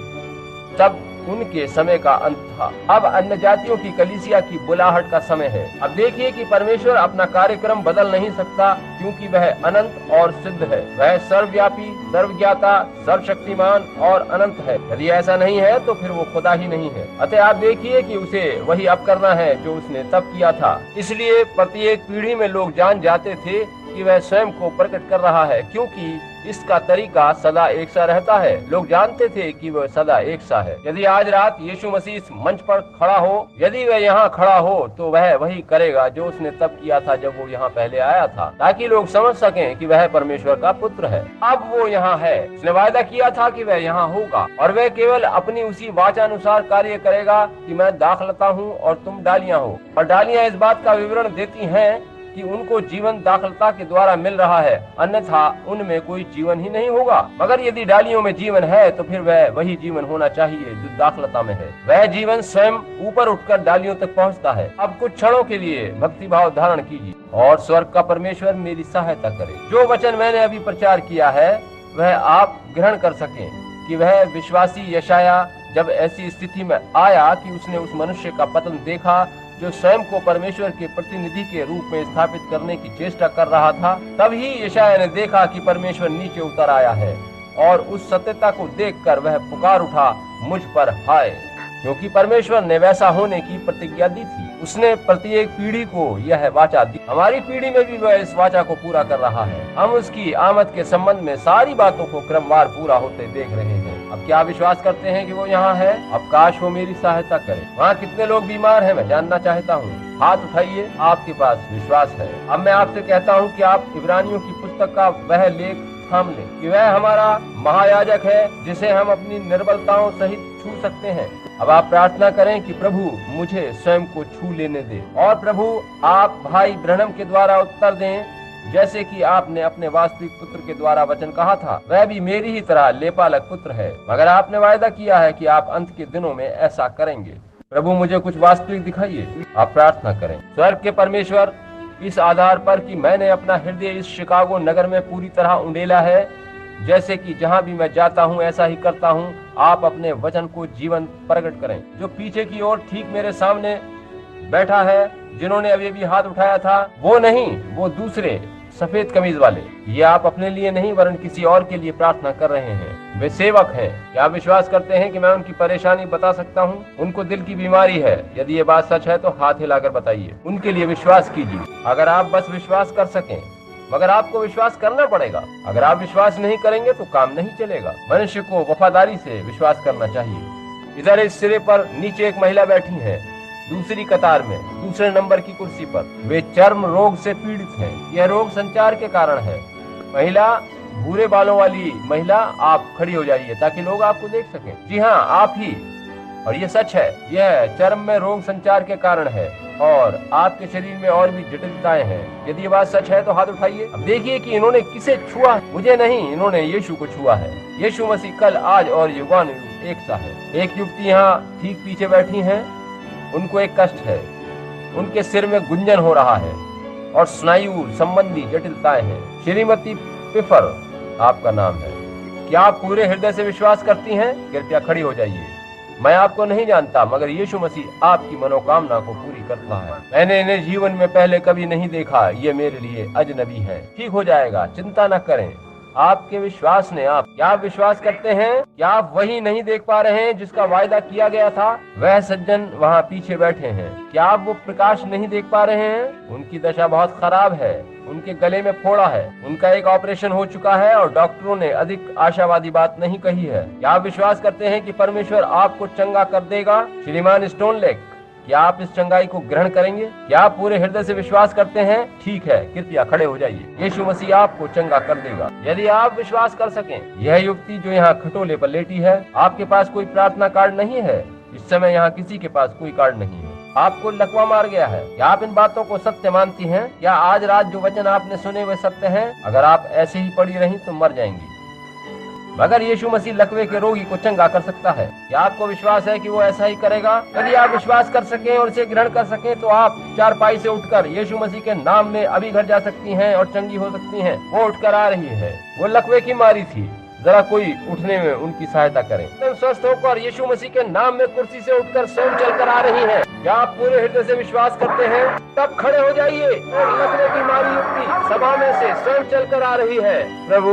तब उनके समय का अंत था। अब अन्य जातियों की कलीसिया की बुलाहट का समय है। अब देखिए कि परमेश्वर अपना कार्यक्रम बदल नहीं सकता, क्योंकि वह अनंत और सिद्ध है। वह सर्वव्यापी, सर्वज्ञाता, सर्वशक्तिमान और अनंत है। यदि ऐसा नहीं है तो फिर वो खुदा ही नहीं है। अतः आप देखिए कि उसे वही अब करना है जो उसने तब किया था। इसलिए प्रत्येक पीढ़ी में लोग जान जाते थे कि वह स्वयं को प्रकट कर रहा है, क्योंकि इसका तरीका सदा एक सा रहता है। लोग जानते थे कि वह सदा एक सा है। यदि आज रात यीशु मसीह इस मंच पर खड़ा हो, यदि वह यहाँ खड़ा हो, तो वह वही करेगा जो उसने तब किया था जब वो यहाँ पहले आया था, ताकि लोग समझ सकें कि वह परमेश्वर का पुत्र है। अब वो यहाँ है। उसने वायदा किया था कि वह यहाँ होगा, और वह केवल अपनी उसी वाचानुसार कार्य करेगा कि मैं दाखलता हूँ और तुम डालियां हो। और डालियां इस बात का विवरण देती हैं कि उनको जीवन दाखलता के द्वारा मिल रहा है, अन्यथा उनमें कोई जीवन ही नहीं होगा। मगर यदि डालियों में जीवन है तो फिर वह वही जीवन होना चाहिए जो दाखलता में है। वह जीवन स्वयं ऊपर उठकर डालियों तक पहुंचता है। अब कुछ क्षणों के लिए भक्ति भाव धारण कीजिए और स्वर्ग का परमेश्वर मेरी सहायता करे। जो वचन मैंने अभी प्रचार किया है वह आप ग्रहण कर सकें कि वह विश्वासी यशायाह जब ऐसी स्थिति में आया कि उसने उस मनुष्य का पतन देखा जो स्वयं को परमेश्वर के प्रतिनिधि के रूप में स्थापित करने की चेष्टा कर रहा था, तभी यशायाह ने देखा कि परमेश्वर नीचे उतर आया है, और उस सत्यता को देखकर वह पुकार उठा, मुझ पर हाय, क्योंकि परमेश्वर ने वैसा होने की प्रतिज्ञा दी थी। उसने प्रत्येक पीढ़ी को यह वाचा दी। हमारी पीढ़ी में भी वह इस वाचा को पूरा कर रहा है। हम उसकी आमद के संबंध में सारी बातों को क्रमवार पूरा होते देख रहे हैं। अब क्या विश्वास करते हैं कि वो यहाँ है? अब काश वो मेरी सहायता करे। वहाँ कितने लोग बीमार हैं मैं जानना चाहता हूँ। हाथ उठाइए, आपके पास विश्वास है। अब मैं आपसे कहता हूँ कि आप इब्रानियों की पुस्तक का वह लेख थाम ले कि वह हमारा महायाजक है, जिसे हम अपनी निर्बलताओं सहित छू सकते हैं। अब आप प्रार्थना करें कि प्रभु मुझे स्वयं को छू लेने दे, और प्रभु आप भाई ब्रहणम के द्वारा उत्तर दें, जैसे कि आपने अपने वास्तविक पुत्र के द्वारा वचन कहा था। वह भी मेरी ही तरह लेपालक पुत्र है, मगर आपने वायदा किया है कि आप अंत के दिनों में ऐसा करेंगे। प्रभु मुझे कुछ वास्तविक दिखाइए। आप प्रार्थना करें। स्वर्ग के परमेश्वर, इस आधार पर कि मैंने अपना हृदय इस शिकागो नगर में पूरी तरह उंडेला है, जैसे कि जहाँ भी मैं जाता हूँ ऐसा ही करता हूँ, आप अपने वचन को जीवन प्रकट करें। जो पीछे की ओर ठीक मेरे सामने बैठा है, जिन्होंने अभी अभी हाथ उठाया था, वो नहीं, वो दूसरे सफेद कमीज वाले, ये आप अपने लिए नहीं वरन किसी और के लिए प्रार्थना कर रहे हैं। वे सेवक हैं। क्या आप विश्वास करते हैं कि मैं उनकी परेशानी बता सकता हूँ? उनको दिल की बीमारी है। यदि ये बात सच है तो हाथ हिलाकर बताइए। उनके लिए विश्वास कीजिए। अगर आप बस विश्वास कर सकें मगर आपको विश्वास करना पड़ेगा। अगर आप विश्वास नहीं करेंगे तो काम नहीं चलेगा। मनुष्य को वफादारी से विश्वास करना चाहिए। इधर इस सिरे पर नीचे एक महिला बैठी है, दूसरी कतार में दूसरे नंबर की कुर्सी पर। वे चर्म रोग से पीड़ित हैं। यह रोग संचार के कारण है। महिला, भूरे बालों वाली महिला, आप खड़ी हो जाइए ताकि लोग आपको देख सकें। जी हाँ, आप ही। और ये सच है, यह चर्म में रोग संचार के कारण है और आपके शरीर में और भी जटिलताएं हैं। यदि ये बात सच है तो हाथ उठाइए। अब देखिए कि इन्होंने किसे छुआ। मुझे नहीं, इन्होंने यीशु को छुआ है। यीशु मसीह कल, आज और युगानुयुग एक सा है। एक युवती यहाँ ठीक पीछे बैठी है। उनको एक कष्ट है। उनके सिर में गुंजन हो रहा है और स्नायु संबंधी जटिलताएं हैं। श्रीमती पिफर आपका नाम है। क्या आप पूरे हृदय से विश्वास करती हैं? कृपया खड़ी हो जाइए। मैं आपको नहीं जानता, मगर यीशु मसीह आपकी मनोकामना को पूरी करता है। मैंने इन्हें जीवन में पहले कभी नहीं देखा। ये मेरे लिए अजनबी है। ठीक हो जाएगा, चिंता न करें। आपके विश्वास ने क्या आप विश्वास करते हैं? क्या आप वही नहीं देख पा रहे हैं जिसका वायदा किया गया था? वह सज्जन वहाँ पीछे बैठे हैं। क्या आप वो प्रकाश नहीं देख पा रहे हैं? उनकी दशा बहुत खराब है। उनके गले में फोड़ा है। उनका एक ऑपरेशन हो चुका है और डॉक्टरों ने अधिक आशावादी बात नहीं कही है। क्या आप विश्वास करते हैं कि परमेश्वर आपको चंगा कर देगा? श्रीमान स्टोनलेक, क्या आप इस चंगाई को ग्रहण करेंगे? क्या आप पूरे हृदय से विश्वास करते हैं? ठीक है, कृपया खड़े हो जाइए। यीशु मसीह आपको चंगा कर देगा यदि आप विश्वास कर सकें। यह युवती जो यहाँ खटोले पर लेटी है, आपके पास कोई प्रार्थना कार्ड नहीं है? इस समय यहाँ किसी के पास कोई कार्ड नहीं है। आपको लकवा मार गया है। क्या आप इन बातों को सत्य मानती हैं? क्या आज रात जो वचन आपने सुने वे सत्य हैं? अगर आप ऐसे ही पड़ी रही तो मर जाएंगी, मगर यीशु मसीह लकवे के रोगी को चंगा कर सकता है। क्या आपको विश्वास है कि वो ऐसा ही करेगा? यदि आप विश्वास कर सकें और इसे ग्रहण कर सकें तो आप चारपाई से उठकर यीशु मसीह के नाम में अभी घर जा सकती हैं और चंगी हो सकती हैं। वो उठकर आ रही है। वो लकवे की मारी थी। जरा कोई उठने में उनकी सहायता करें। स्वस्थ होकर यीशु मसीह के नाम में कुर्सी से उठकर स्वयं चलकर आ रही हैं। क्या आप पूरे हृदय से विश्वास करते हैं? तब खड़े हो जाइए। और लकवे की मारी युवती सभा में से स्वयं चलकर आ रही है। प्रभु,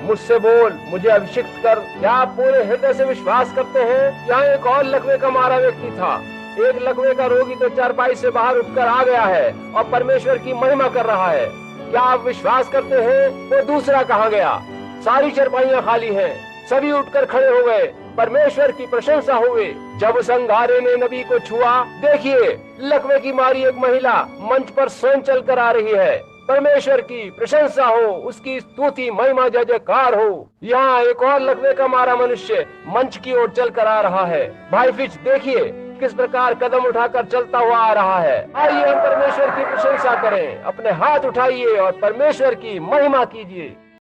मुझसे बोल, मुझे अभिषिक्त कर। क्या आप पूरे हृदय से विश्वास करते हैं? यहाँ एक और लकवे का मारा व्यक्ति था। एक लकवे का रोगी तो चारपाई से बाहर उठकर आ गया है और परमेश्वर की महिमा कर रहा है। क्या आप विश्वास करते हैं? वो दूसरा कहाँ गया? सारी चारपाइयां खाली हैं। सभी उठकर खड़े हो गए। परमेश्वर की प्रशंसा हुई। जब उस अंगारे ने नबी को छुआ, देखिए लकवे की मारी एक महिला मंच पर स्वयं चलकर आ रही है। परमेश्वर की प्रशंसा हो, उसकी स्तुति, महिमा, जय जयकार हो। यहाँ एक और लकवे का मारा मनुष्य मंच की ओर चलकर आ रहा है। भाई फिच, देखिए किस प्रकार कदम उठाकर चलता हुआ आ रहा है। आइए हम परमेश्वर की प्रशंसा करें। अपने हाथ उठाइए और परमेश्वर की महिमा कीजिए।